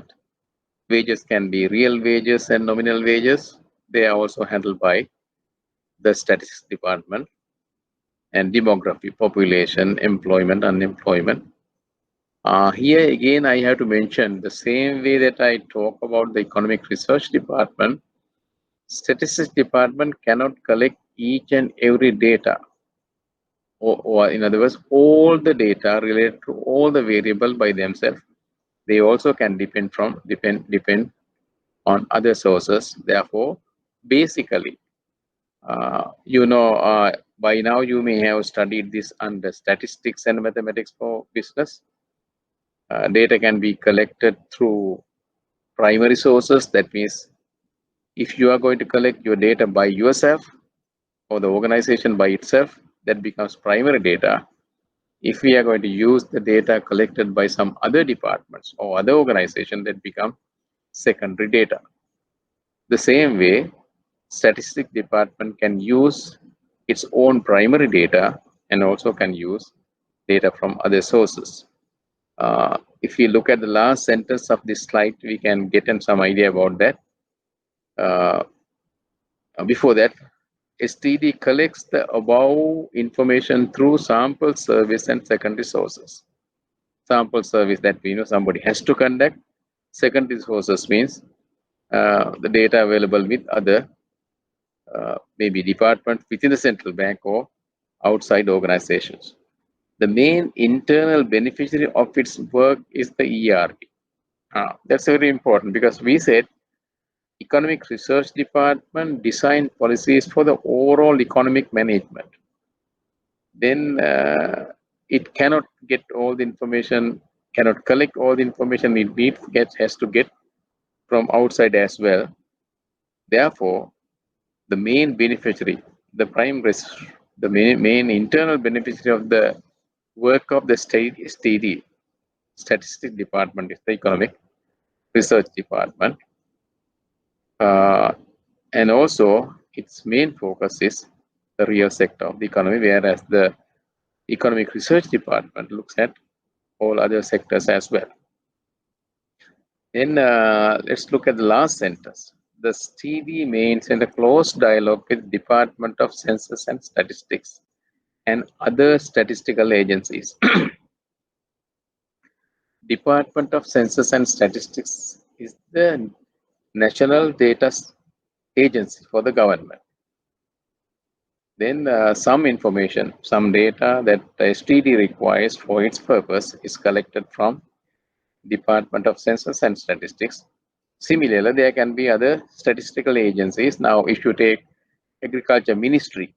Wages can be real wages and nominal wages. They are also handled by the statistics department. And demography, population, employment, unemployment. Here again, I have to mention the same way that I talk about the economic research department, statistics department cannot collect each and every data, or in other words, all the data related to all the variable by themselves. They also can depend on other sources. Therefore, basically, by now you may have studied this under statistics and mathematics for business. Data can be collected through primary sources. That means if you are going to collect your data by yourself or the organization by itself, that becomes primary data. If we are going to use the data collected by some other departments or other organization, that becomes secondary data. The same way, statistics department can use its own primary data and also can use data from other sources. If we look at the last sentence of this slide, we can get some idea about that. Before that, STD collects the above information through sample service and secondary sources. Sample service, that we know somebody has to conduct. Secondary sources means the data available with other maybe departments within the central bank or outside organizations. The main internal beneficiary of its work is the ERD. That's very important because we said economic research department design policies for the overall economic management. Then it cannot get all the information, cannot collect all the information it needs, has to get from outside as well. Therefore, the main beneficiary, the main internal beneficiary of the work of the STD, statistics department, is the economic research department. And also its main focus is the real sector of the economy, whereas the economic research department looks at all other sectors as well. Then let's look at the last sentence. The STD maintains a close dialogue with Department of Census and Statistics and other statistical agencies. Department of Census and Statistics is the national data agency for the government. Then some information, some data that STD requires for its purpose is collected from Department of Census and Statistics. Similarly, there can be other statistical agencies. Now, if you take Agriculture Ministry,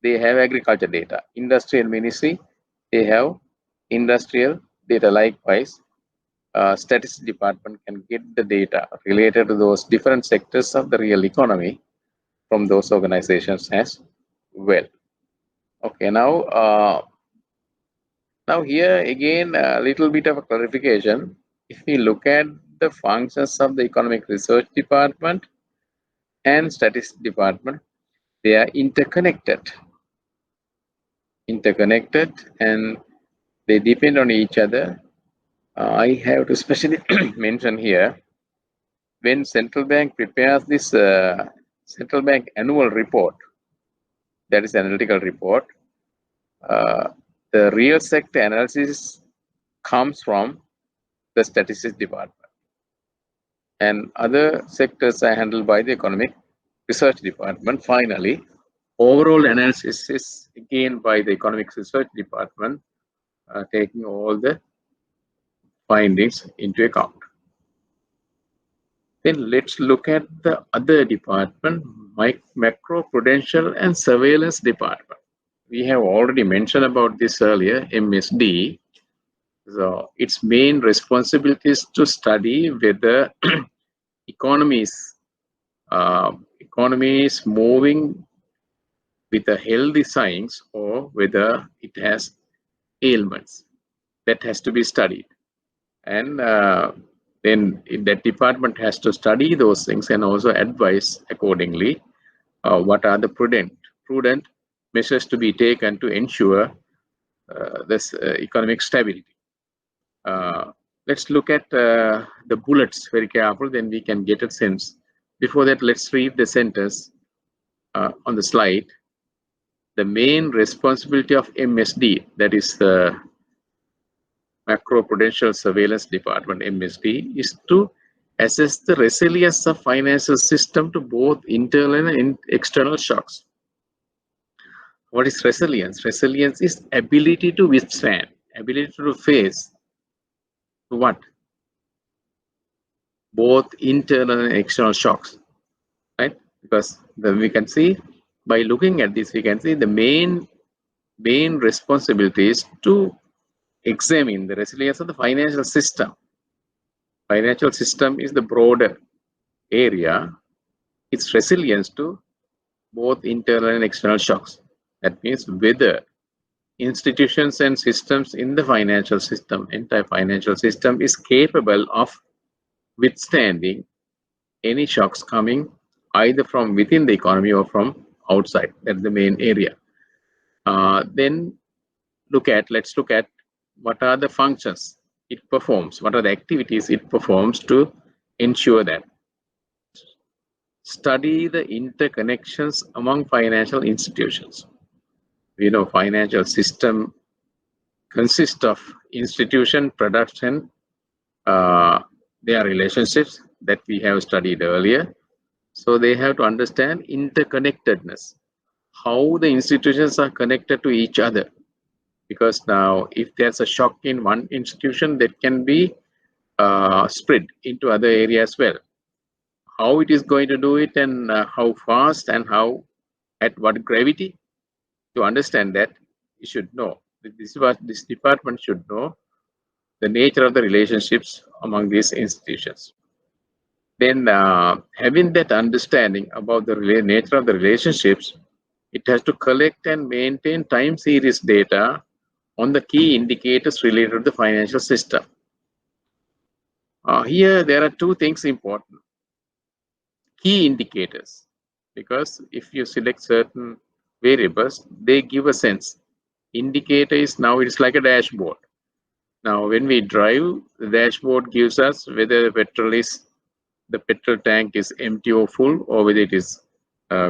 they have agriculture data. Industrial Ministry, they have industrial data. Likewise, statistics department can get the data related to those different sectors of the real economy from those organizations as well. Okay, now here again a little bit of a clarification. If we look at the functions of the economic research department and statistics department, they are interconnected and they depend on each other. I have to specially mention here, when central bank prepares this central bank annual report, that is analytical report, uh, the real sector analysis comes from the statistics department, and other sectors are handled by the economic research department. Finally, overall analysis is again by the economic research department, taking all the findings into account. Then let's look at the other department, macroprudential and surveillance department. We have already mentioned about this earlier, MSD. So its main responsibility is to study whether economy is moving with a healthy signs or whether it has ailments. That has to be studied, and then that department has to study those things and also advise accordingly what are the prudent measures to be taken to ensure this economic stability. Let's look at the bullets very careful, then we can get a sense. Before that, let's read the sentence on the slide. The main responsibility of MSD, that is the Macroprudential Surveillance Department, MSD, is to assess the resilience of financial system to both internal and external shocks. What is resilience? Resilience is ability to withstand, ability to face what? Both internal and external shocks, right? Because we can see, by looking at this, we can see the main responsibility is to examine the resilience of the financial system. Financial system is the broader area. Its resilience to both internal and external shocks. That means whether institutions and systems in the financial system, entire financial system, is capable of withstanding any shocks coming either from within the economy or from outside. That's the main area. Then let's look at what are the functions it performs, what are the activities it performs to ensure that. Study the interconnections among financial institutions. We know financial system consists of institution, products, and their relationships that we have studied earlier. So they have to understand interconnectedness, how the institutions are connected to each other. Because now, if there's a shock in one institution, that can be spread into other areas as well. How it is going to do it, and how fast, and how at what gravity. To understand that, you should know. This is what this department should know, the nature of the relationships among these institutions. Then having that understanding about the nature of the relationships, it has to collect and maintain time series data on the key indicators related to the financial system. Here there are two things important. Key indicators, because if you select certain variables, they give a sense. Indicator is now, it's like a dashboard. Now when we drive, the dashboard gives us whether the petrol tank is empty or full, or whether it is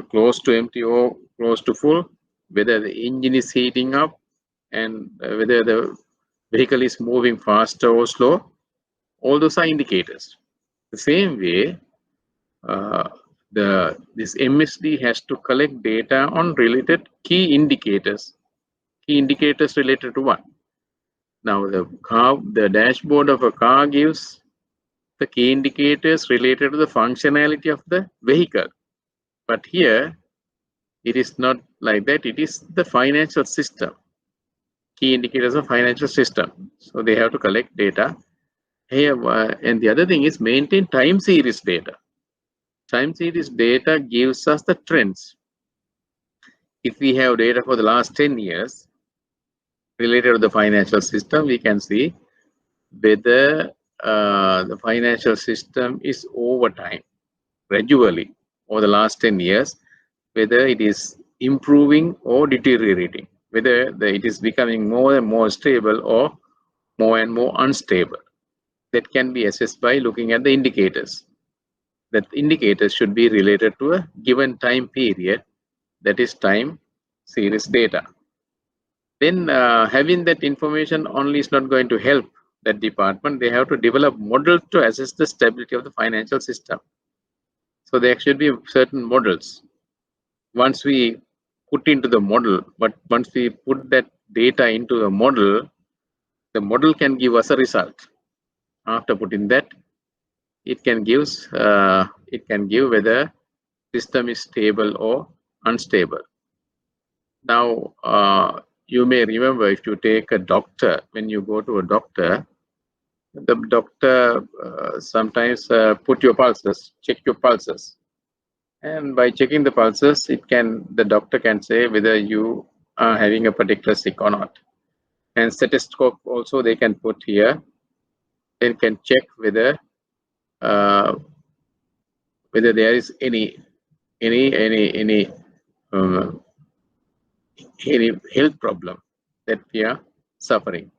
close to empty or close to full, whether the engine is heating up, and whether the vehicle is moving faster or slow. All those are indicators. The same way, this MSD has to collect data on related key indicators. Key indicators related to what? Now the dashboard of a car gives the key indicators related to the functionality of the vehicle. But here, it is not like that. It is the financial system. Key indicators of financial system. So they have to collect data Here, and the other thing is maintain time series data. Time series data gives us the trends. If we have data for the last 10 years related to the financial system, we can see whether the financial system is over time, gradually, over the last 10 years, whether it is improving or deteriorating, whether it is becoming more and more stable or more and more unstable. That can be assessed by looking at the indicators. That indicators should be related to a given time period, that is time series data. Then having that information only is not going to help that department. They have to develop models to assess the stability of the financial system. So there should be certain models. Once we put into the model, but once we put that data into the model can give us a result. After putting that, it can give whether system is stable or unstable. Now, you may remember, if you take a doctor, when you go to a doctor, the doctor sometimes put your pulses, check your pulses. And by checking the pulses, the doctor can say whether you are having a particular sick or not. And stethoscope also they can put here. They can check whether there is any health problem that we are suffering.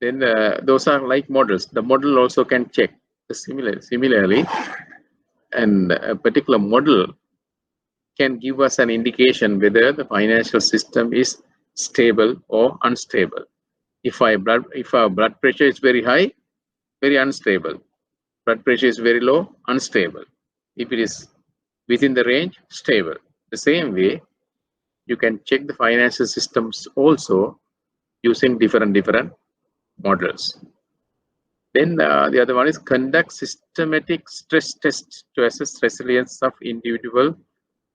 Then those are like models. The model also can check. Similarly, and a particular model can give us an indication whether the financial system is stable or unstable. If our blood pressure is very high, very unstable. Blood pressure is very low, unstable. If it is within the range, stable. The same way, you can check the financial systems also using different models. Then the other one is conduct systematic stress tests to assess resilience of individual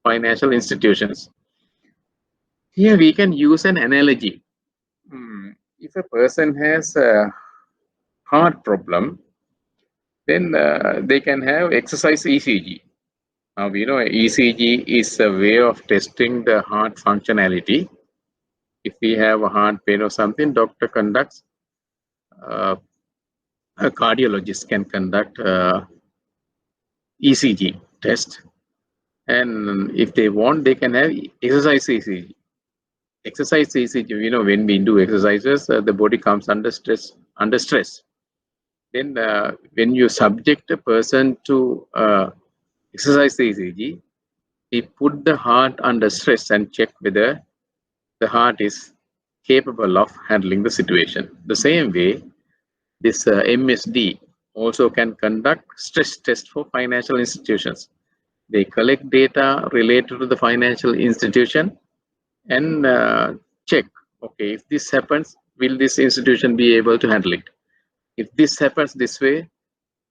financial institutions. Here we can use an analogy. If a person has a heart problem, then they can have exercise ECG. Now we know ECG is a way of testing the heart functionality. If we have a heart pain or something, doctor conducts, a cardiologist can conduct ECG test, and if they want, they can have exercise ECG. Exercise ECG, when we do exercises, the body comes under stress. Then when you subject a person to exercise ECG, we put the heart under stress and check whether the heart is capable of handling the situation. The same way, this MSD also can conduct stress tests for financial institutions. They collect data related to the financial institution and check, okay, if this happens, will this institution be able to handle it? If this happens this way,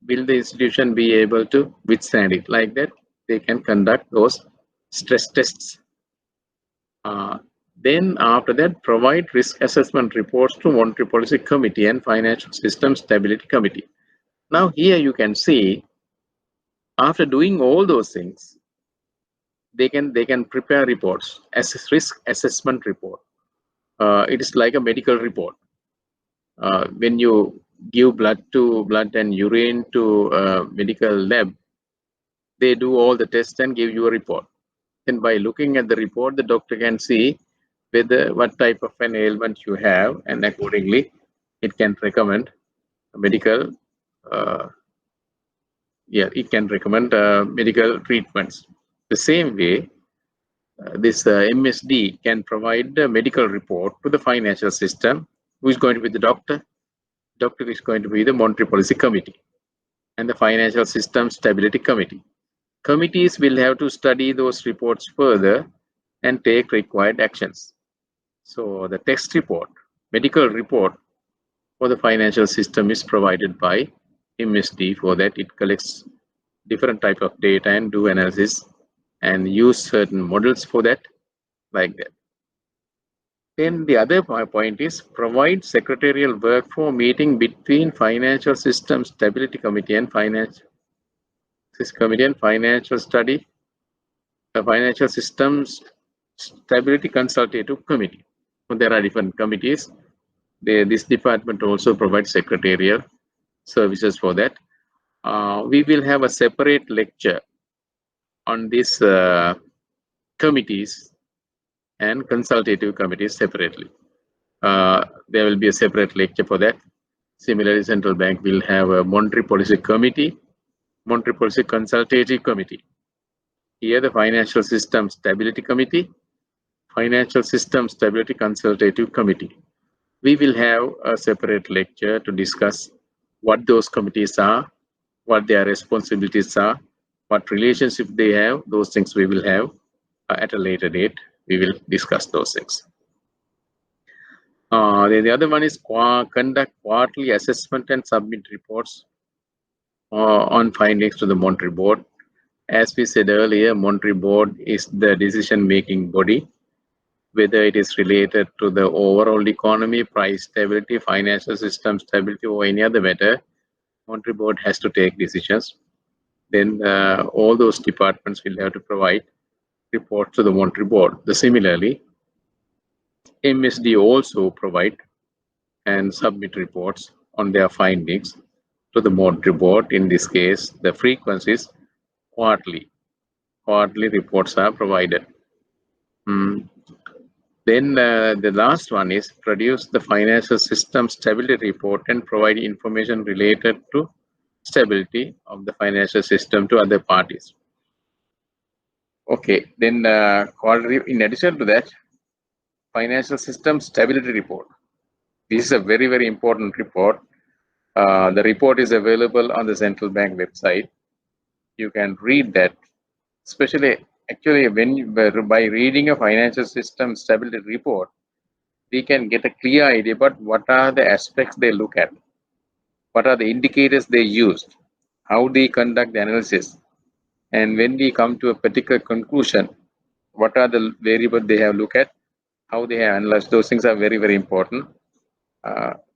will the institution be able to withstand it? Like that, they can conduct those stress tests. Then after that, provide risk assessment reports to Monetary Policy Committee and Financial System Stability Committee. Now here you can see, after doing all those things, they can prepare reports as a risk assessment report. It is like a medical report. When you give blood and urine to medical lab, they do all the tests and give you a report. And by looking at the report, the doctor can see what type of an ailment you have, and accordingly, it can recommend medical. Medical treatments. The same way, this MSD can provide a medical report to the financial system. Who is going to be the doctor? Doctor is going to be the Monetary Policy Committee and the Financial System Stability Committee. Committees will have to study those reports further and take required actions. So the text report, medical report for the financial system is provided by MSD. For that, it collects different type of data and do analysis and use certain models for that, like that. Then the other point is provide secretarial work for meeting between Financial System Stability Committee and Financial Study, the Financial Systems Stability Consultative Committee. So there are different committees. This department also provides secretarial services for that. We will have a separate lecture on these committees and consultative committees separately. There will be a separate lecture for that. Similarly, Central Bank will have a Monetary Policy Committee, Monetary Policy Consultative Committee. Here, the Financial System Stability Committee, Financial System Stability Consultative Committee. We will have a separate lecture to discuss what those committees are, what their responsibilities are, what relationship they have. Those things we will have at a later date. We will discuss those things. Then the other one is conduct quarterly assessment and submit reports on findings to the Monetary Board. As we said earlier, Monetary Board is the decision-making body, whether it is related to the overall economy, price stability, financial system stability, or any other matter. Monetary Board has to take decisions. Then all those departments will have to provide reports to the Monetary Board. Similarly, MSD also provide and submit reports on their findings to the Monetary Board. In this case, the frequency is quarterly. Quarterly reports are provided. Then the last one is produce the financial system stability report and provide information related to stability of the financial system to other parties. Okay, then quarterly, in addition to that, financial system stability report. This is a very, very important report. The report is available on the Central Bank website. You can read that, especially actually by reading a financial system stability report, we can get a clear idea about what are the aspects they look at, what are the indicators they used, how they conduct the analysis, and when we come to a particular conclusion, what are the variables they have looked at, how they have analyzed. Those things are very, very important.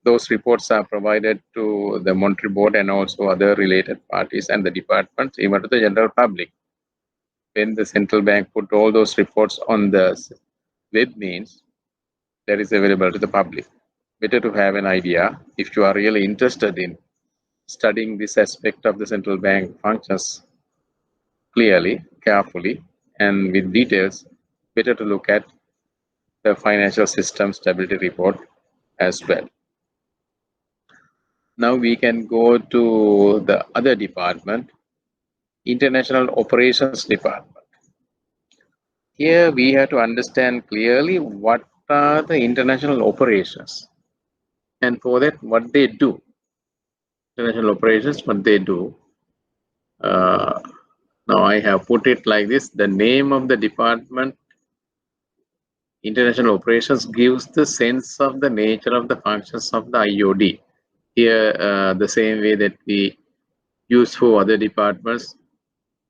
Those reports are provided to the Monetary Board and also other related parties and the departments, even to the general public. When the Central Bank put all those reports on the web means that is available to the public. Better to have an idea if you are really interested in studying this aspect of the Central Bank functions clearly, carefully, and with details. Better to look at the Financial System Stability Report as well. Now we can go to the other department, International Operations Department. Here we have to understand clearly what are the international operations, and for that what they do. International operations, what they do. Now I have put it like this. The name of the department, International Operations, gives the sense of the nature of the functions of the IOD. Here, the same way that we use for other departments,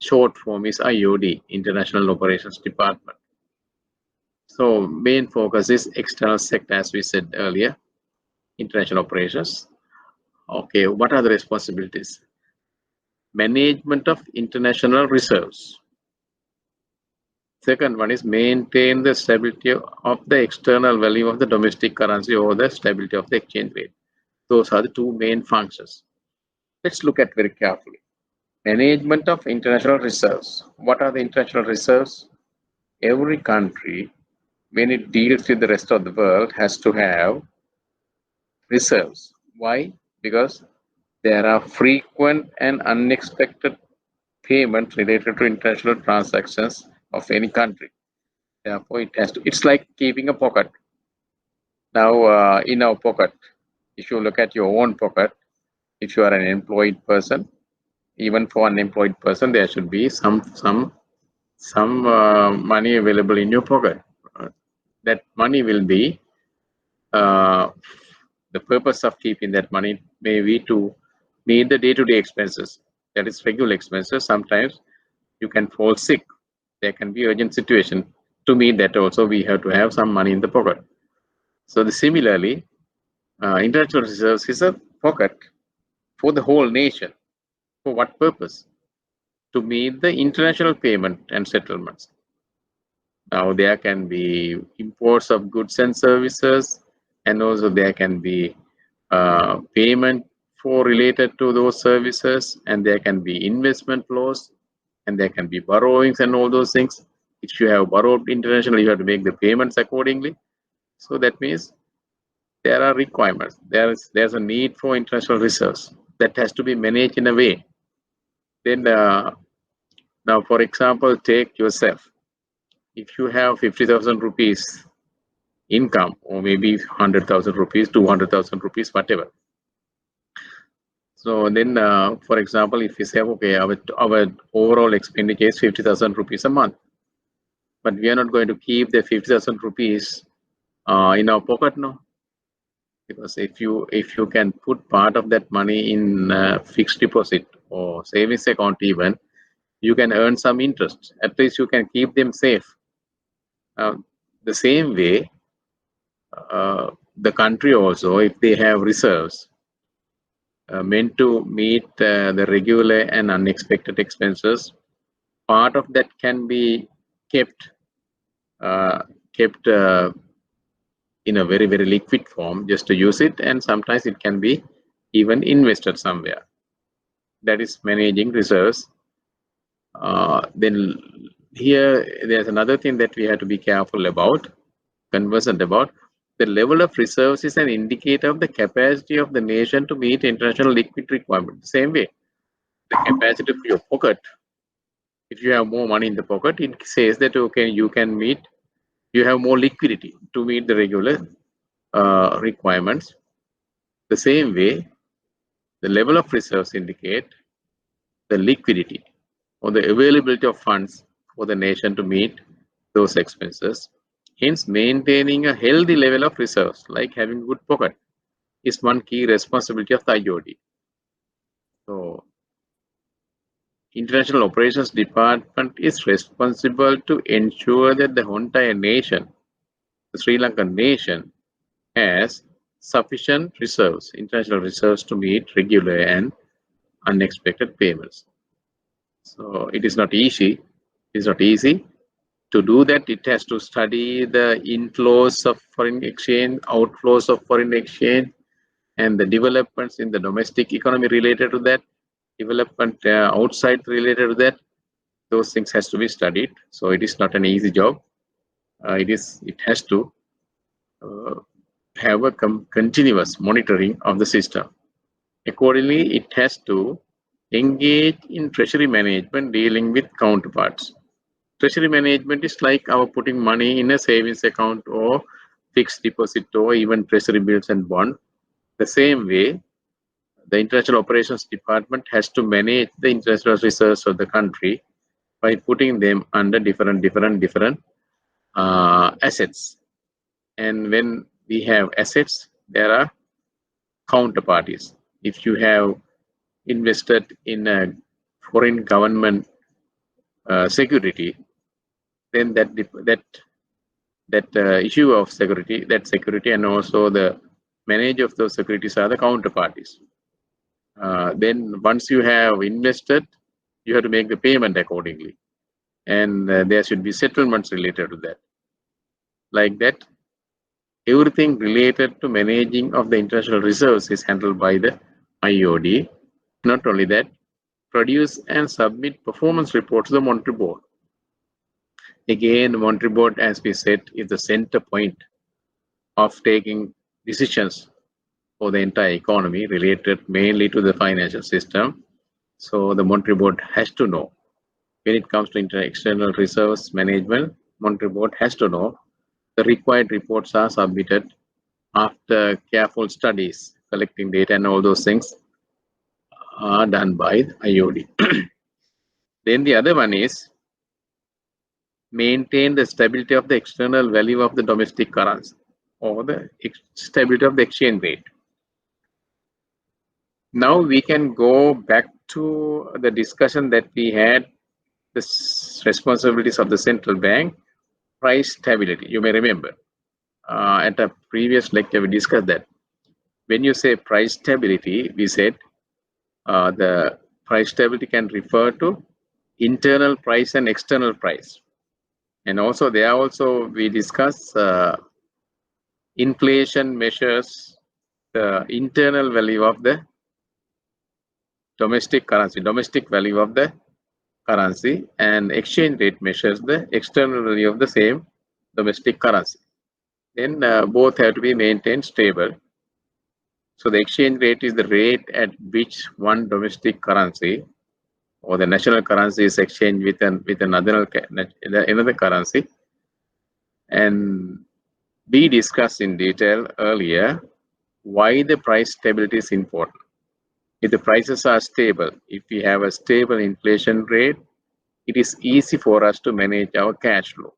short form is IOD, International Operations Department. So main focus is external sector, as we said earlier, international operations. Okay, what are the responsibilities? Management of international reserves. Second one is maintain the stability of the external value of the domestic currency or the stability of the exchange rate. Those are the two main functions. Let's look at very carefully. Management of international reserves. What are the international reserves? Every country, when it deals with the rest of the world, has to have reserves. Why? Because there are frequent and unexpected payments related to international transactions of any country. Therefore, it has to. It's like keeping a pocket. Now, in our pocket, if you look at your own pocket, if you are an employed person, even for an unemployed person, there should be some money available in your pocket. That money will be the purpose of keeping that money may be to meet the day-to-day expenses. That is regular expenses. Sometimes you can fall sick. There can be urgent situation. To meet that also, we have to have some money in the pocket. So similarly, international reserves is a pocket for the whole nation. For what purpose? To meet the international payment and settlements. Now there can be imports of goods and services, and also there can be payment for related to those services, and there can be investment flows, and there can be borrowings and all those things. If you have borrowed internationally, you have to make the payments accordingly. So that means there are requirements. There's a need for international reserves that has to be managed in a way. Then now, for example, take yourself. If you have 50,000 rupees income, or maybe 100,000 rupees, 200,000 rupees, whatever. So then, for example, if you say, okay, our overall expenditure is 50,000 rupees a month, but we are not going to keep the 50,000 rupees in our pocket now, because if you can put part of that money in fixed deposit or savings account, even you can earn some interest. At least you can keep them safe. The same way, the country also, if they have reserves meant to meet the regular and unexpected expenses, part of that can be kept in a very, very liquid form just to use it, and sometimes it can be even invested somewhere. That is managing reserves. Then here there's another thing that we have to be careful about, conversant about. The level of reserves is an indicator of the capacity of the nation to meet international liquid requirements. Same way, the capacity of your pocket, if you have more money in the pocket, it says that okay, you have more liquidity to meet the regular requirements. The same way, the level of reserves indicate the liquidity or the availability of funds for the nation to meet those expenses. Hence, maintaining a healthy level of reserves, like having good pocket, is one key responsibility of the IOD. So, International Operations Department is responsible to ensure that the entire nation, the Sri Lankan nation, has sufficient reserves, international reserves, to meet regular and unexpected payments. So it is not easy. It's not easy to do that. It has to study the inflows of foreign exchange, outflows of foreign exchange, and the developments in the domestic economy related to that, development outside related to that. Those things has to be studied. So it is not an easy job. It has to have a continuous monitoring of the system. Accordingly, it has to engage in treasury management dealing with counterparts. Treasury management is like our putting money in a savings account or fixed deposit or even treasury bills and bond. The same way, the International Operations Department has to manage the international reserves of the country by putting them under different assets. And when we have assets, there are counterparties. If you have invested in a foreign government security, then that issue of security, and also the manager of those securities are the counterparties. Then once you have invested, you have to make the payment accordingly, and there should be settlements related to that. Like that, everything related to managing of the international reserves is handled by the IOD. Not only that, produce and submit performance reports to the Monetary Board. Again, the Monetary Board, as we said, is the center point of taking decisions for the entire economy related mainly to the financial system. So the Monetary Board has to know when it comes to external reserves management. Monetary Board has to know the required reports are submitted after careful studies, collecting data, and all those things are done by the IOD. Then the other one is maintain the stability of the external value of the domestic currency, or the stability of the exchange rate. Now we can go back to the discussion that we had, the responsibilities of the central bank, price stability. You may remember at a previous lecture, we discussed that when you say price stability, we said the price stability can refer to internal price and external price. And also there also we discuss inflation measures the internal value of the domestic value of the currency, and exchange rate measures the external value of the same domestic currency. Then both have to be maintained stable. So the exchange rate is the rate at which one domestic currency or the national currency is exchanged with another currency. And we discussed in detail earlier why the price stability is important. If the prices are stable, if we have a stable inflation rate, it is easy for us to manage our cash flow.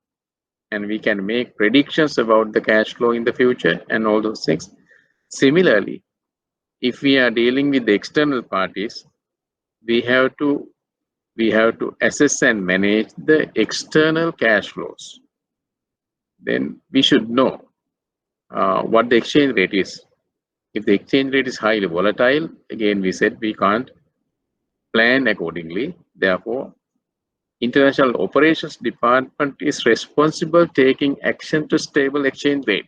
And we can make predictions about the cash flow in the future and all those things. Similarly, if we are dealing with the external parties, we have to assess and manage the external cash flows. Then we should know what the exchange rate is. If the exchange rate is highly volatile, again we said we can't plan accordingly. Therefore, International Operations Department is responsible taking action to stable exchange rate.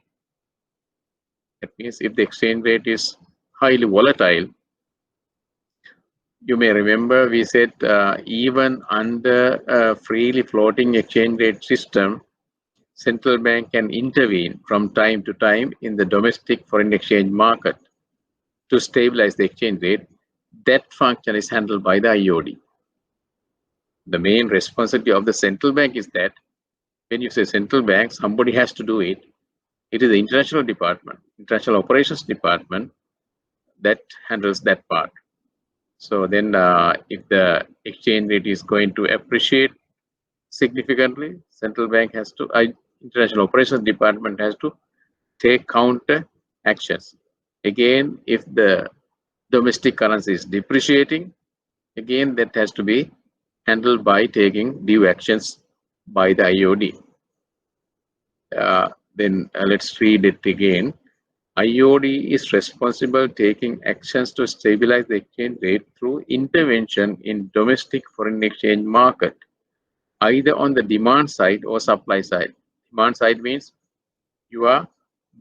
That means if the exchange rate is highly volatile, you may remember we said even under a freely floating exchange rate system, central bank can intervene from time to time in the domestic foreign exchange market to stabilize the exchange rate. That function is handled by the IOD. The main responsibility of the central bank is that when you say central bank, somebody has to do it. It is the international department, international operations department, that handles that part. So then if the exchange rate is going to appreciate significantly, central bank has to, international operations department has to take counter actions. Again, if the domestic currency is depreciating, again that has to be handled by taking due actions by the IOD. Then let's read it again. IOD is responsible taking actions to stabilize the exchange rate through intervention in domestic foreign exchange market, either on the demand side or supply side. Demand side means you are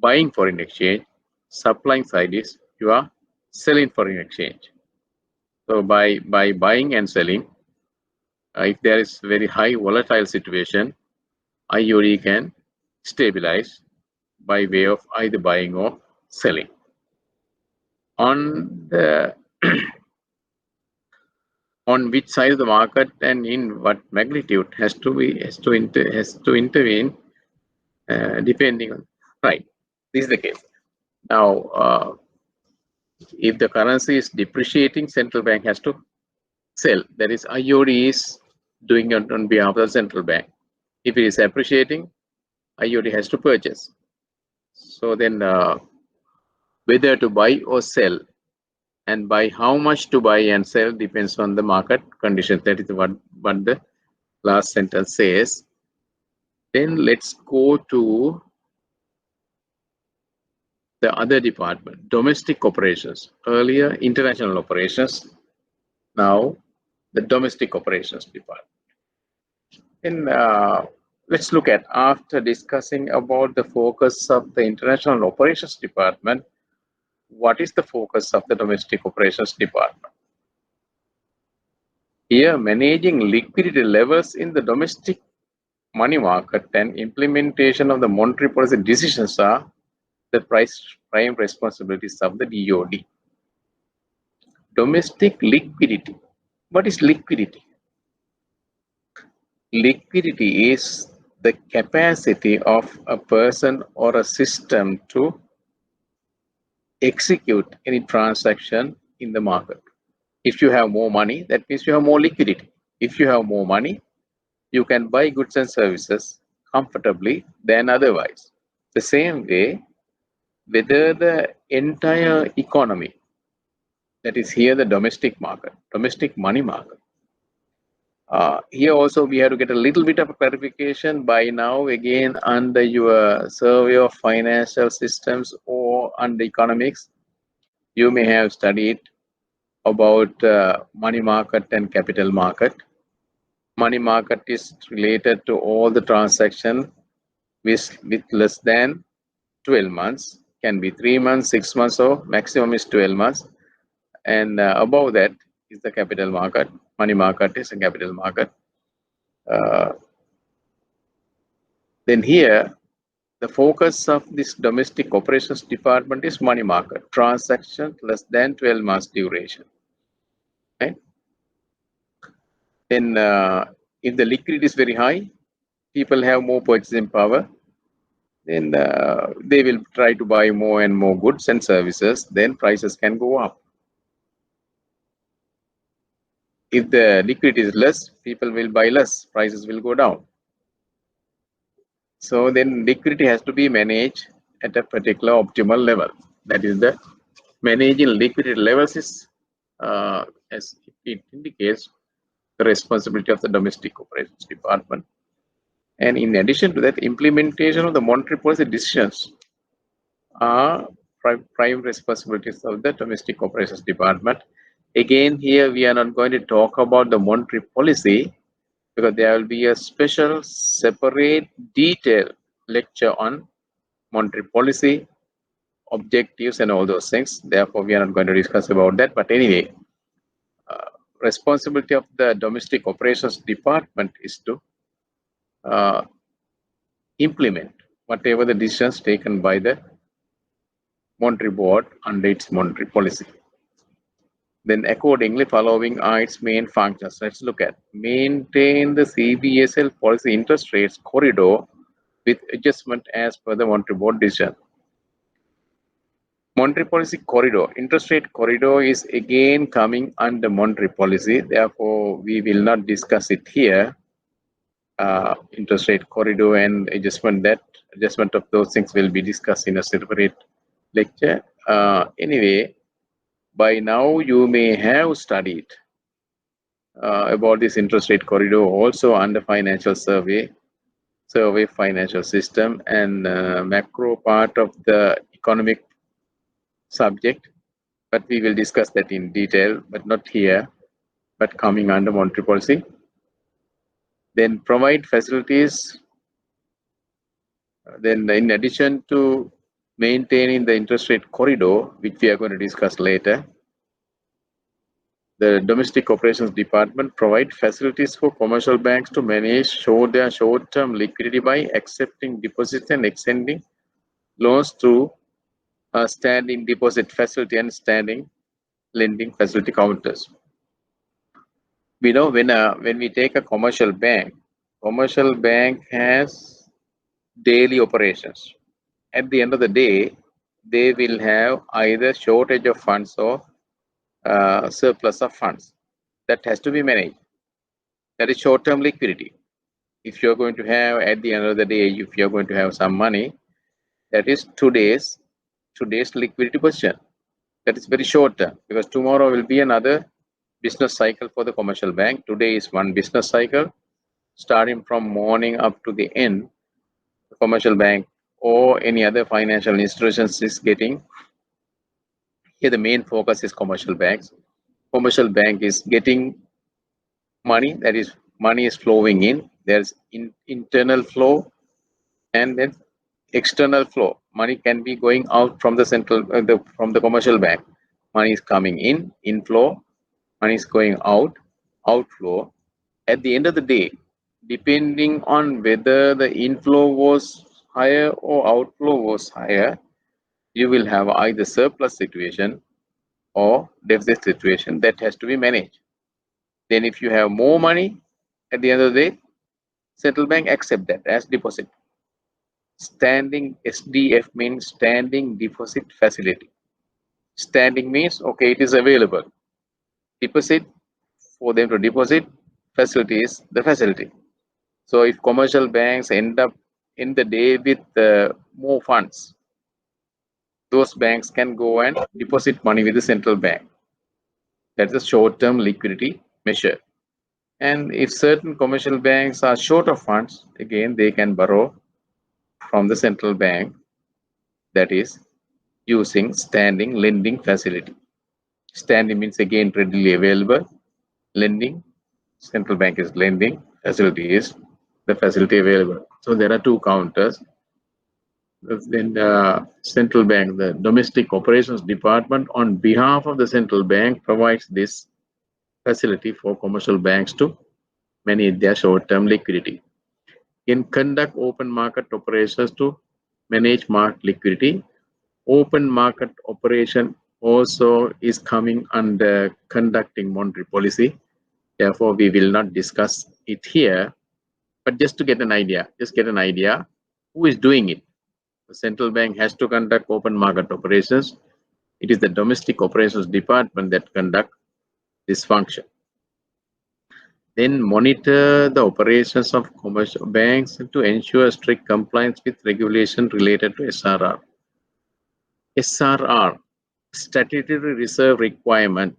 buying foreign exchange. Supplying side is you are selling foreign exchange. So by buying and selling, if there is very high volatile situation, IOD can stabilize by way of either buying or selling. On the on which side of the market and in what magnitude has to intervene depending on, right. This is the case. Now if the currency is depreciating, central bank has to sell. That is, IOD is doing it on behalf of the central bank. If it is appreciating, IOD has to purchase. So then whether to buy or sell, and by how much to buy and sell depends on the market conditions. That is what the last sentence says. Then let's go to the other department, domestic operations. Earlier, international operations. Now, the domestic operations department. And let's look at, after discussing about the focus of the international operations department, what is the focus of the domestic operations department? Here, managing liquidity levels in the domestic money market and implementation of the monetary policy decisions are the prime responsibilities of the DOD. Domestic liquidity. What is liquidity? Liquidity is the capacity of a person or a system to execute any transaction in the market. If you have more money, that means you have more liquidity. If you have more money, you can buy goods and services comfortably than otherwise. The same way, whether the entire economy, that is here the domestic market, domestic money market, Here also we have to get a little bit of a clarification. By now, again, under your survey of financial systems or under economics, you may have studied about money market and capital market. Money market is related to all the transactions with less than 12 months, can be 3 months, 6 months, or maximum is 12 months. And above that is the capital market. Money market is a capital market. Then here, the focus of this domestic operations department is money market, transactions less than 12 months duration. Right? Then if the liquidity is very high, people have more purchasing power, then they will try to buy more and more goods and services, then prices can go up. If the liquidity is less, people will buy less, prices will go down. So then liquidity has to be managed at a particular optimal level. That is the managing liquidity levels is, as it indicates, the responsibility of the domestic operations department. And in addition to that, implementation of the monetary policy decisions are prime responsibilities of the domestic operations department. Again, here we are not going to talk about the monetary policy because there will be a special separate detailed lecture on monetary policy, objectives, and all those things. Therefore, we are not going to discuss about that. But anyway, responsibility of the domestic operations department is to implement whatever the decisions taken by the monetary board under its monetary policy. Then accordingly, following are its main functions. Let's look at maintain the CBSL policy interest rates corridor with adjustment as per the monetary board decision. Monetary policy corridor, interest rate corridor is again coming under monetary policy. Therefore, we will not discuss it here. Interest rate corridor and adjustment of those things will be discussed in a separate lecture. Anyway, by now you may have studied about this interest rate corridor also under financial survey financial system, and macro part of the economic subject, but we will discuss that in detail, but not here, but coming under monetary policy. Then provide facilities. Then in addition to maintaining the interest rate corridor, which we are going to discuss later, the domestic operations department provide facilities for commercial banks to manage their short-term liquidity by accepting deposits and extending loans through standing deposit facility and standing lending facility counters. We know when we take a commercial bank has daily operations. At the end of the day, they will have either shortage of funds or surplus of funds. That has to be managed. That is short-term liquidity. If you're going to have, at the end of the day, if you're going to have some money, that is today's liquidity position. That is very short term, because tomorrow will be another business cycle for the commercial bank. Today is one business cycle, starting from morning up to the end. The commercial bank or any other financial institutions is getting, here the main focus is commercial banks. Commercial bank is getting money, that is money is flowing in. There's internal flow and then external flow. Money can be going out from the central from the commercial bank. Money is coming in, inflow. Money is going out, outflow. At the end of the day, depending on whether the inflow was higher or outflow was higher, you will have either surplus situation or deficit situation that has to be managed. Then if you have more money, at the end of the day, central bank accept that as deposit. Standing SDF means standing deposit facility. Standing means, okay, it is available. Deposit, for them to deposit, facility is the facility. So if commercial banks end up in the day with more funds, those banks can go and deposit money with the central bank. That's a short-term liquidity measure. And if certain commercial banks are short of funds, again, they can borrow from the central bank, that is, using standing lending facility. Standing means again readily available. Lending, central bank is lending. Facility is the facility available. So there are two counters. Then the central bank, the domestic operations department, on behalf of the central bank, provides this facility for commercial banks to manage their short-term liquidity. Can conduct open market operations to manage market liquidity. Open market operation also is coming under conducting monetary policy. Therefore, we will not discuss it here, but just to get an idea, who is doing it. The central bank has to conduct open market operations. It is the domestic operations department that conduct this function. Then monitor the operations of commercial banks to ensure strict compliance with regulation related to SRR. SRR, statutory reserve requirement.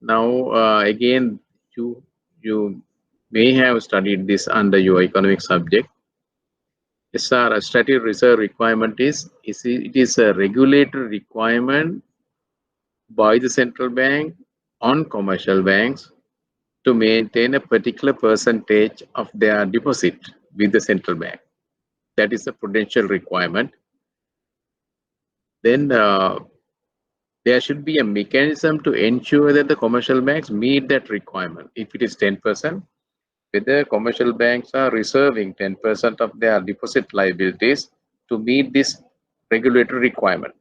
Now, again, you may have studied this under your economic subject. SRR, statutory reserve requirement it is a regulatory requirement by the central bank on commercial banks to maintain a particular percentage of their deposit with the central bank. That is a prudential requirement. Then there should be a mechanism to ensure that the commercial banks meet that requirement. If it is 10%, whether commercial banks are reserving 10% of their deposit liabilities to meet this regulatory requirement.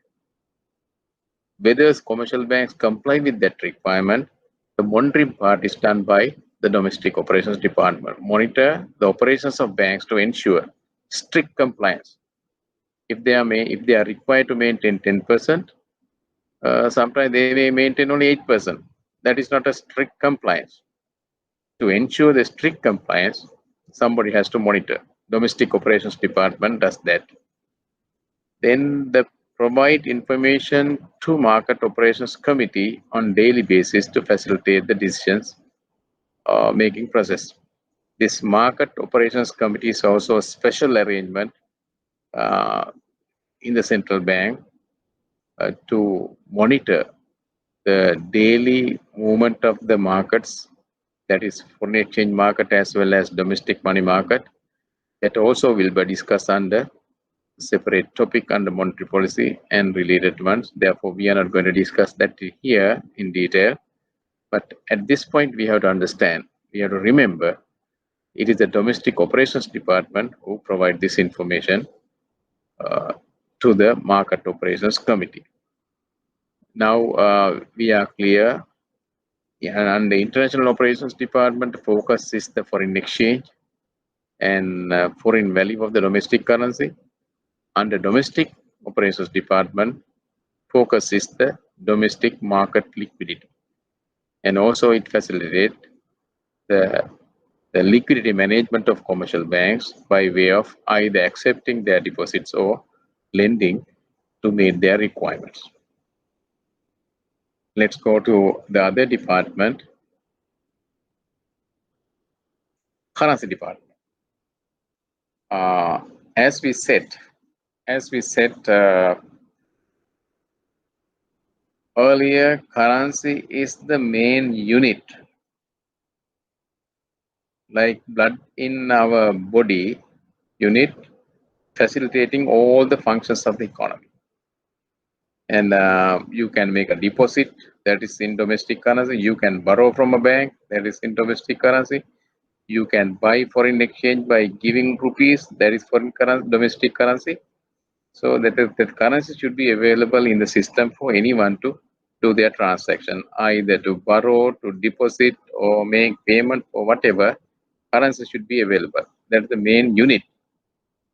Whether commercial banks comply with that requirement, the monitoring part is done by the domestic operations department. Monitor the operations of banks to ensure strict compliance. If they are required to maintain 10%, sometimes they may maintain only 8%. That is not a strict compliance. To ensure the strict compliance, somebody has to monitor. Domestic operations department does that. Then the provide information to market operations committee on daily basis to facilitate the decisions making process. This market operations committee is also a special arrangement in the central bank to monitor the daily movement of the markets, that is foreign exchange market as well as domestic money market. That also will be discussed under separate topic under monetary policy and related ones. Therefore, we are not going to discuss that here in detail. But at this point, we have to understand, we have to remember, it is the domestic operations department who provide this information to the market operations committee. Now we are clear. And the international operations department focus is the foreign exchange and foreign value of the domestic currency. Under domestic operations department, focus is the domestic market liquidity, and also it facilitates the liquidity management of commercial banks by way of either accepting their deposits or lending to meet their requirements. Let's go to the other department, currency department. As we said earlier, currency is the main unit, like blood in our body unit, facilitating all the functions of the economy. And you can make a deposit, that is in domestic currency. You can borrow from a bank, that is in domestic currency. You can buy foreign exchange by giving rupees, that is foreign currency, domestic currency. So that currency should be available in the system for anyone to do their transaction, either to borrow, to deposit, or make payment, or whatever. Currency should be available. That's the main unit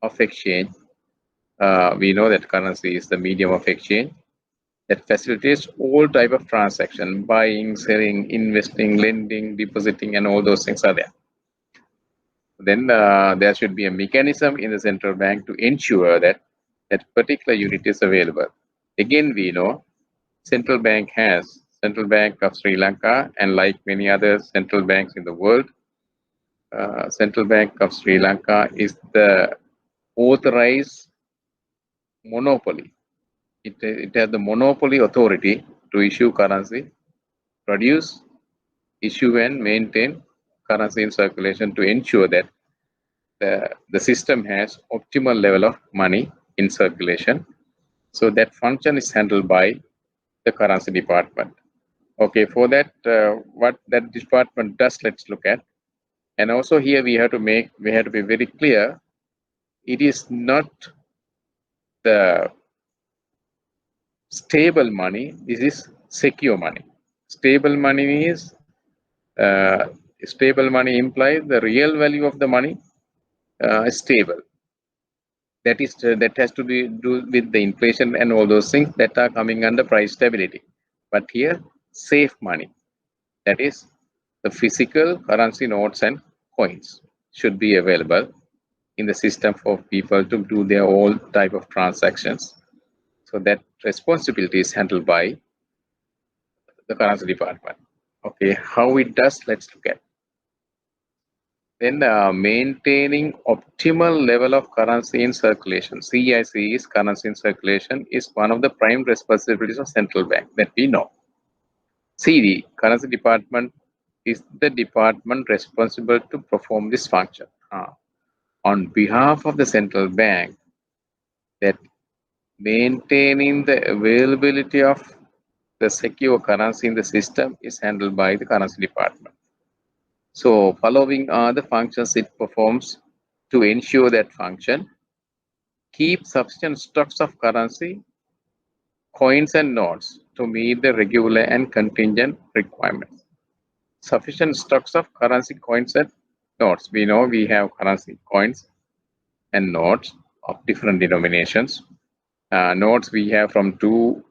of exchange. We know that currency is the medium of exchange that facilitates all type of transaction: buying, selling, investing, lending, depositing, and all those things are there. Then there should be a mechanism in the central bank to ensure that that particular unit is available. Again, we know Central Bank of Sri Lanka, and like many other central banks in the world, Central Bank of Sri Lanka is the authorized monopoly. It has the monopoly authority to issue currency, produce, issue and maintain currency in circulation to ensure that the system has optimal level of money in circulation. So that function is handled by the currency department. Okay, for that, what that department does, let's look at. And also here we have to be very clear. It is not the stable money. This is secure money. Stable money is stable money implies the real value of the money is stable. That has to do with the inflation and all those things that are coming under price stability. But here, safe money, that is the physical currency notes and coins should be available in the system for people to do their all type of transactions. So that responsibility is handled by the currency department. Okay, how it does, let's look at. Then maintaining optimal level of currency in circulation, CIC is currency in circulation, is one of the prime responsibilities of central bank that we know. CD, currency department, is the department responsible to perform this function. On behalf of the central bank, that maintaining the availability of the secure currency in the system is handled by the currency department. So following are the functions it performs to ensure that function: keep sufficient stocks of currency, coins and notes to meet the regular and contingent requirements. Sufficient stocks of currency, coins and notes. We know we have currency, coins and notes of different denominations. Notes we have from 20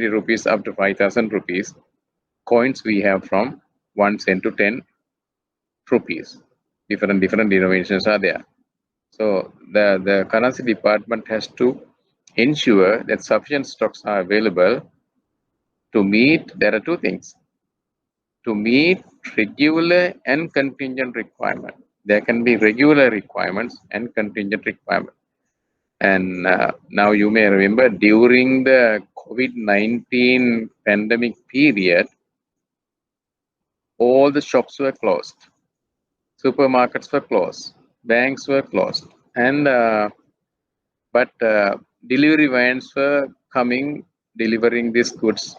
rupees up to 5,000 rupees. Coins we have from 1 cent to 10 rupees. Different denominations are there. So the currency department has to ensure that sufficient stocks are available to meet, there are two things, to meet regular and contingent requirement. There can be regular requirements and contingent requirement. And now you may remember during the COVID-19 pandemic period, all the shops were closed, supermarkets were closed, banks were closed, and but delivery vans were coming delivering these goods.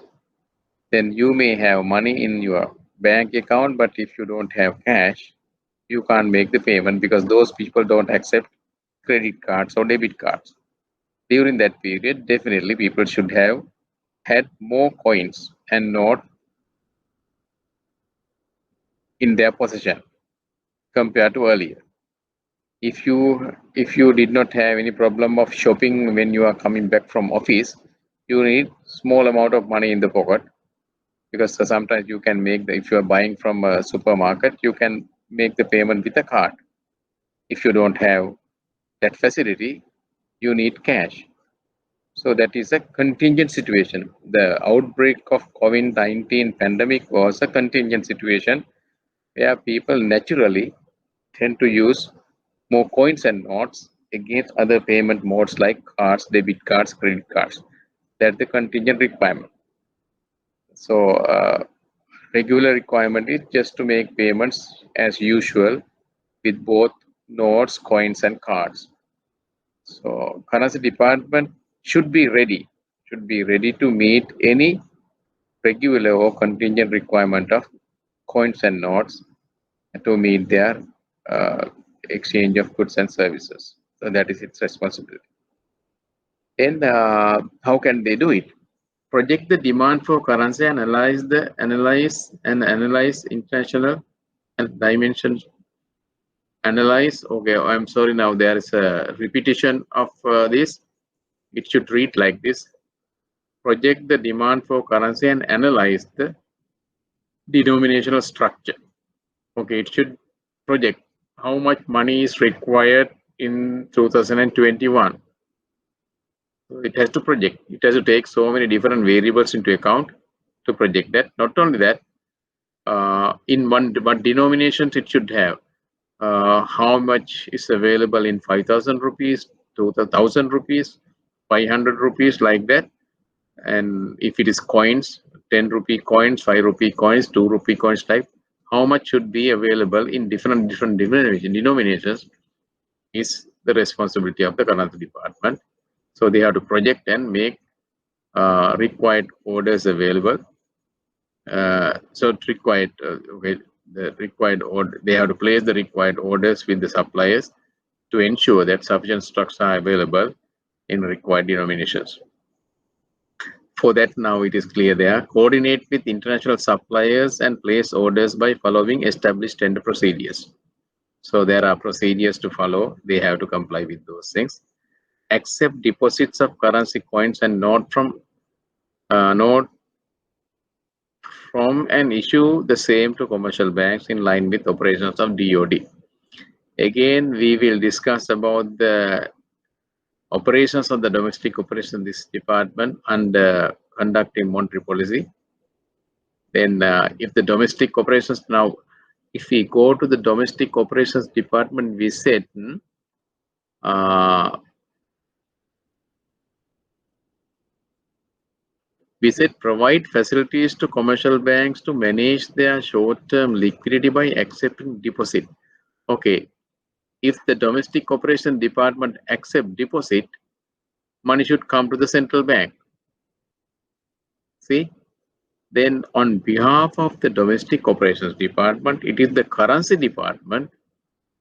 Then you may have money in your bank account, but if you don't have cash, you can't make the payment because those people don't accept credit cards or debit cards. During that period, definitely people should have had more coins and not in their possession compared to earlier. If you did not have any problem of shopping when you are coming back from office, you need small amount of money in the pocket, because sometimes you can make if you are buying from a supermarket, you can make the payment with a card. If you don't have that facility, you need cash. So that is a contingent situation. The outbreak of COVID-19 pandemic was a contingent situation where people naturally tend to use more coins and notes against other payment modes like cards, debit cards, credit cards. That's the contingent requirement. So regular requirement is just to make payments as usual with both notes, coins and cards. So currency department should be ready to meet any regular or contingent requirement of coins and notes to meet their exchange of goods and services. So that is its responsibility. And how can they do it? Project the demand for currency and analyze international dimensions. Analyze. Okay, I'm sorry. Now there is a repetition of this. It should read like this: project the demand for currency and analyze the denominational structure. Okay, it should project how much money is required in 2021. So it has to project. It has to take so many different variables into account to project that. Not only that, in what denominations it should have. how much is available in 5,000 rupees, 2,000 rupees, 500 rupees, like that. And if it is coins, 10 rupee coins, 5 rupee coins, 2 rupee coins type, how much should be available in different denominations is the responsibility of the currency department. So they have to project and make required orders available. So it required the required order, they have to place the required orders with the suppliers to ensure that sufficient stocks are available in required denominations. For that, now it is clear there. Coordinate with international suppliers and place orders by following established tender procedures. So there are procedures to follow. They have to comply with those things. Accept deposits of currency coins and not from and issue the same to commercial banks in line with operations of DoD. Again, we will discuss about the operations of the domestic operation this department and conducting monetary policy. Then if the domestic operations, now if we go to the domestic operations department, we said provide facilities to commercial banks to manage their short-term liquidity by accepting deposit. Okay, if the domestic operation department accept deposit, money should come to the central bank. See, then on behalf of the domestic operations department, it is the currency department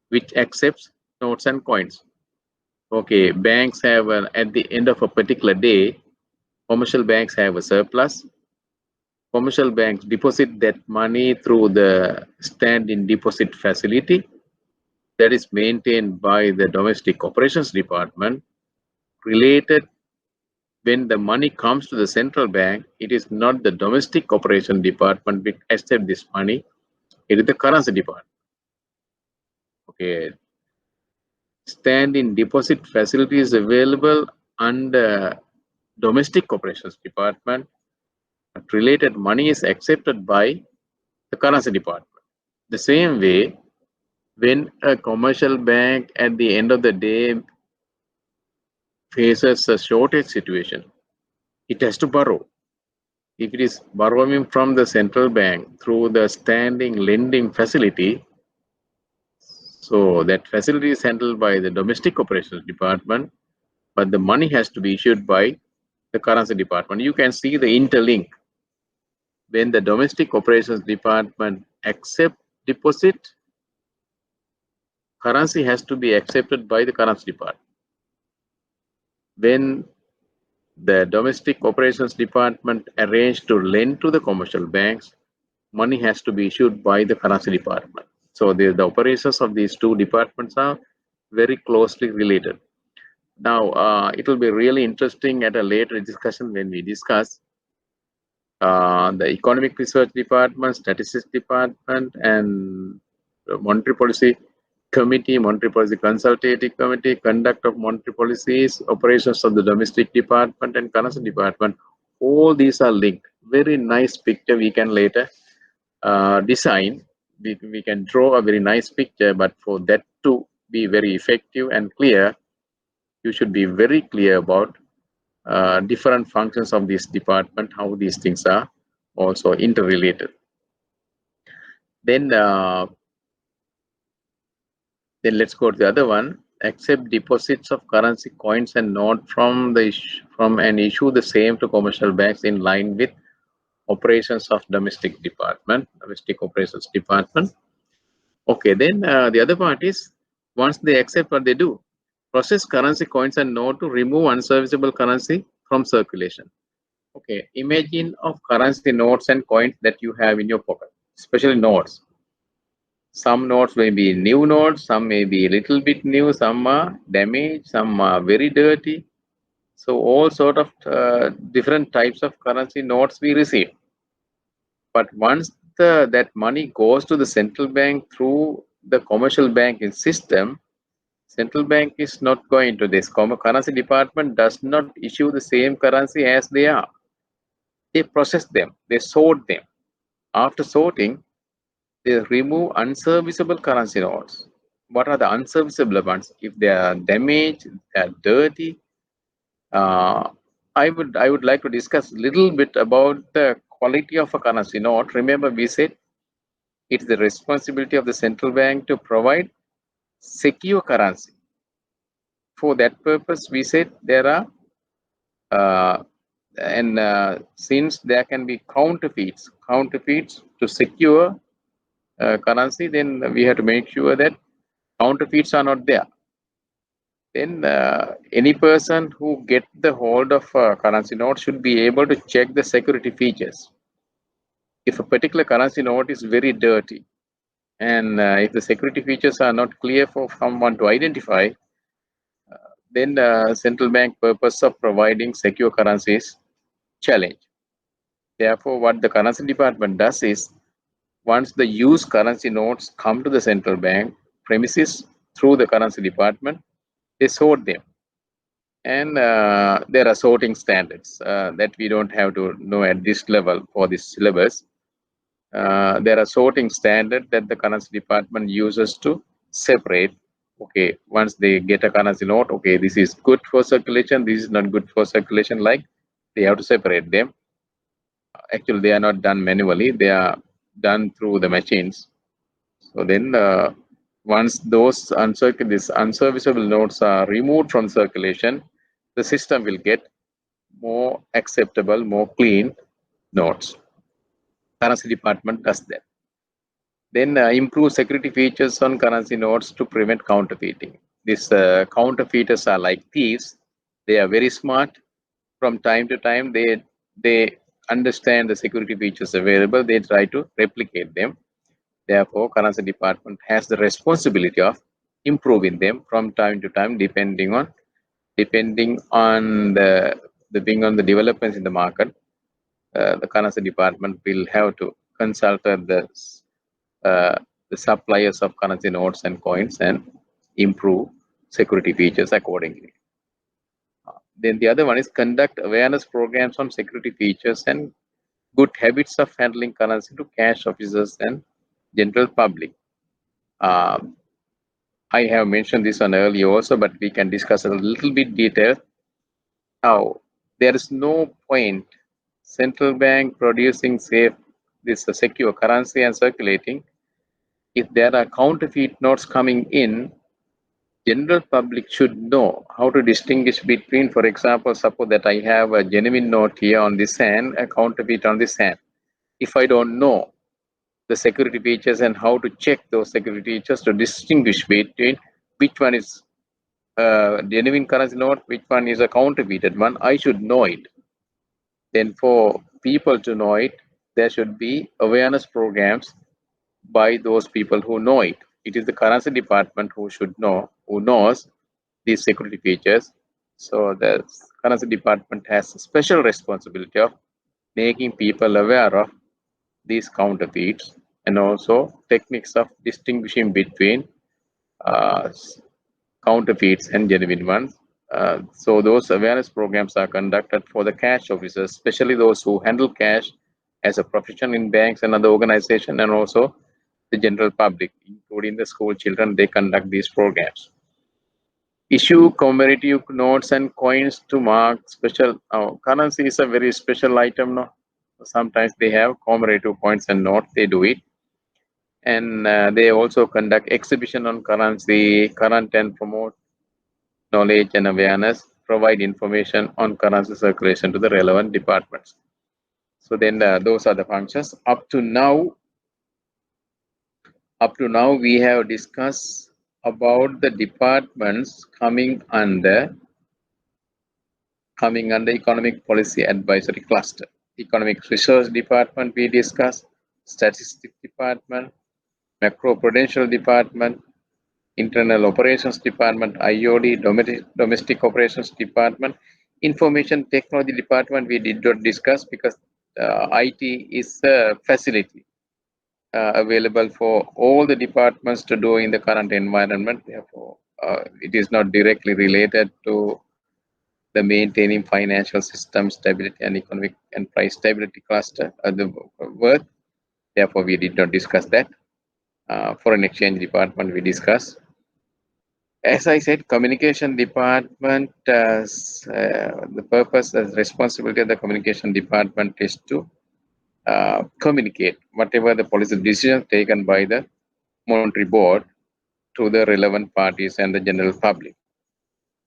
which accepts notes and coins. Okay, banks have at the end of a particular day, commercial banks have a surplus. Commercial banks deposit that money through the stand-in deposit facility that is maintained by the domestic operations department. Related, when the money comes to the central bank, it is not the domestic operation department which accepts this money, it is the currency department. Okay, stand-in deposit facility is available under domestic operations department, but related money is accepted by the currency department. The same way, when a commercial bank at the end of the day faces a shortage situation, it has to borrow. If it is borrowing from the central bank through the standing lending facility, so that facility is handled by the domestic operations department, but the money has to be issued by the currency department. You can see the interlink. When the domestic operations department accept deposit, currency has to be accepted by the currency department. When the domestic operations department arranged to lend to the commercial banks, money has to be issued by the currency department. So the operations of these two departments are very closely related. Now, it will be really interesting at a later discussion when we discuss the economic research department, statistics department, and monetary policy committee, monetary policy consultative committee, conduct of monetary policies, operations of the domestic department and currency department. All these are linked. Very nice picture we can later design. We can draw a very nice picture, but for that to be very effective and clear, you should be very clear about different functions of this department, how these things are also interrelated. Then let's go to the other one. Accept deposits of currency coins and note from and issue the same to commercial banks in line with operations of domestic operations department. Okay, then the other part is, once they accept, what they do, process currency coins and note to remove unserviceable currency from circulation. Okay, imagine of currency notes and coins that you have in your pocket, especially notes. Some notes may be new notes, some may be a little bit new, some are damaged, some are very dirty. So all sort of different types of currency notes we receive. But once that money goes to the central bank through the commercial banking system, central bank is not going to this. Currency department does not issue the same currency as they are. They process them, they sort them. After sorting, they remove unserviceable currency notes. what are the unserviceable ones? If they are damaged, they are dirty. I would like to discuss a little bit about the quality of a currency note. Remember, we said it's the responsibility of the central bank to provide secure currency. For that purpose, we said there are since there can be counterfeits to secure currency, then we have to make sure that counterfeits are not there. Then any person who get the hold of a currency note should be able to check the security features. If a particular currency note is very dirty, and if the security features are not clear for someone to identify, then the central bank purpose of providing secure currency is challenged. Therefore, what the currency department does is, once the used currency notes come to the central bank premises through the currency department, they sort them. And there are sorting standards that we don't have to know at this level for this syllabus. There are sorting standards that the currency department uses to separate. Okay, once they get a currency note, okay, this is good for circulation, this is not good for circulation, like they have to separate them. Actually, they are not done manually, they are done through the machines. So then once those unserviceable notes are removed from circulation, the system will get more acceptable, more clean notes. Currency department does that. Then improve security features on currency notes to prevent counterfeiting. These counterfeiters are like thieves. They are very smart. From time to time, they understand the security features available. They try to replicate them. Therefore, currency department has the responsibility of improving them from time to time, depending on the developments in the market. The currency department will have to consult the suppliers of currency notes and coins and improve security features accordingly. Then the other one is conduct awareness programs on security features and good habits of handling currency to cash officers and general public. I have mentioned this on earlier also, but we can discuss a little bit detail. Now, there is no point central bank producing this secure currency and circulating if there are counterfeit notes coming in. General public should know how to distinguish between, for example, suppose that I have a genuine note here on this hand, a counterfeit on this hand. If I don't know the security features and how to check those security features to distinguish between which one is a genuine currency note, which one is a counterfeited one, I should know it. Then for people to know it, there should be awareness programs by those people who know it. It is the currency department who should know, who knows these security features. So the currency department has a special responsibility of making people aware of these counterfeits and also techniques of distinguishing between uh, counterfeits and genuine ones. So those awareness programs are conducted for the cash officers, especially those who handle cash as a profession in banks and other organizations, and also the general public, including the school children. They conduct these programs. Issue commemorative notes and coins to mark special. Currency is a very special item. No? Sometimes they have commemorative coins and notes. They do it, and they also conduct exhibition on currency, current and promote knowledge and awareness, provide information on currency circulation to the relevant departments. So then those are the functions. Up to now, we have discussed about the departments coming under economic policy advisory cluster. Economic research department we discussed, statistics department, macro prudential department, internal operations department, IOD, domestic operations department, information technology department we did not discuss because IT is a facility available for all the departments to do in the current environment. Therefore, it is not directly related to the maintaining financial system stability and economic and price stability cluster of the work. Therefore, we did not discuss that. Foreign exchange department we discussed. As I said, communication department, the purpose and responsibility of the communication department is to communicate whatever the policy decisions taken by the monetary board to the relevant parties and the general public.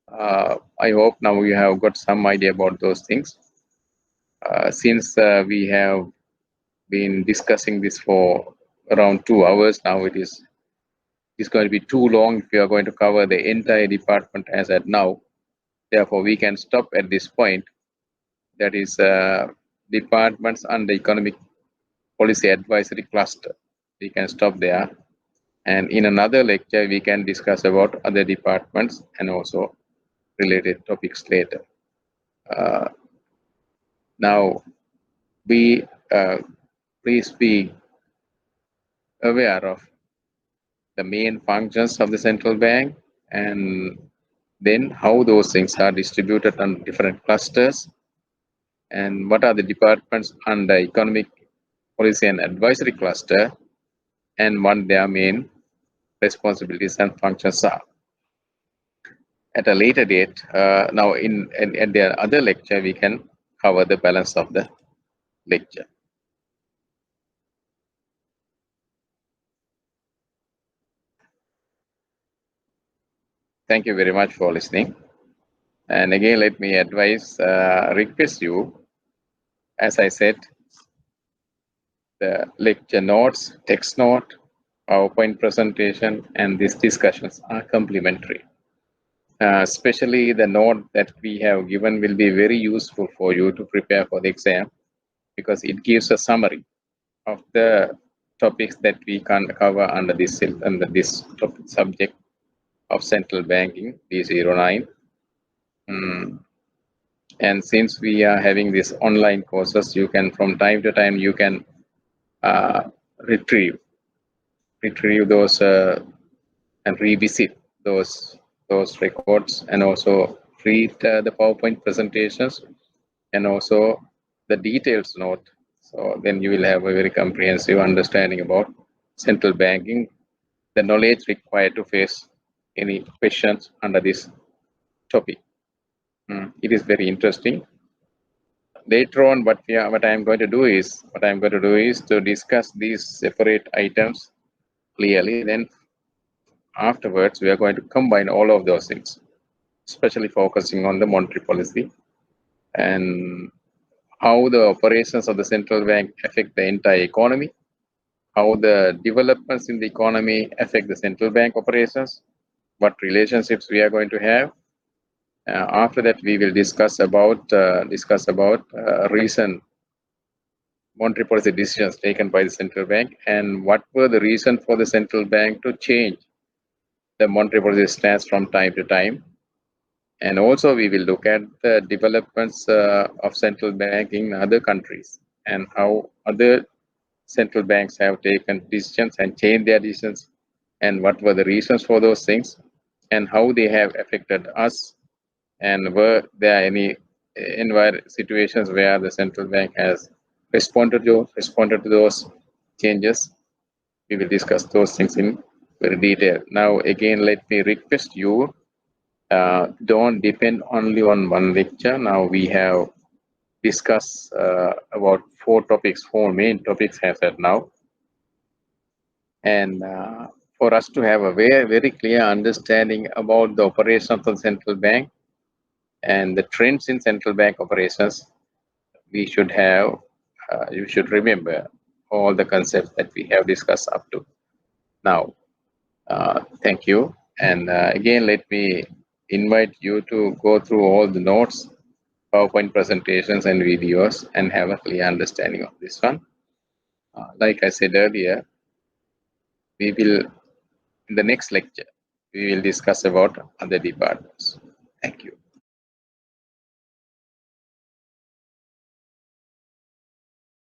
I hope now you have got some idea about those things. Since we have been discussing this for around 2 hours now, it's going to be too long if we are going to cover the entire department as at now. Therefore, we can stop at this point. That is departments under economic policy advisory cluster. We can stop there. And in another lecture, we can discuss about other departments and also related topics later. Now, be please be aware of the main functions of the central bank and then how those things are distributed on different clusters and what are the departments under economic policy and advisory cluster and what their main responsibilities and functions are. At a later date, now in the other lecture, we can cover the balance of the lecture. Thank you very much for listening. And again, let me request you, as I said, the lecture notes, text note, PowerPoint presentation, and these discussions are complementary. Especially the note that we have given will be very useful for you to prepare for the exam because it gives a summary of the topics that we can cover under this topic subject of central banking D09. And since we are having these online courses, you can from time to time you can retrieve those and revisit those records and also read the PowerPoint presentations and also the details note. So then you will have a very comprehensive understanding about central banking, the knowledge required to face any questions under this topic. It is very interesting. Later on, what I am going to do is to discuss these separate items clearly. Then afterwards, we are going to combine all of those things, especially focusing on the monetary policy and how the operations of the central bank affect the entire economy, how the developments in the economy affect the central bank operations, what relationships we are going to have. After that, we will discuss about recent monetary policy decisions taken by the central bank and what were the reasons for the central bank to change the monetary policy stance from time to time. And also we will look at the developments of central bank in other countries and how other central banks have taken decisions and changed their decisions and what were the reasons for those things and how they have affected us and were there any situations where the central bank has responded to those changes. We will discuss those things in very detail. Now again, let me request you, don't depend only on one lecture. Now we have discussed about four main topics as at now. And for us to have a very clear understanding about the operations of the central bank and the trends in central bank operations, we should have, you should remember all the concepts that we have discussed up to now. Thank you. And again, let me invite you to go through all the notes, PowerPoint presentations and videos and have a clear understanding of this one. Like I said earlier, we will, in the next lecture, we will discuss about other departments. Thank you.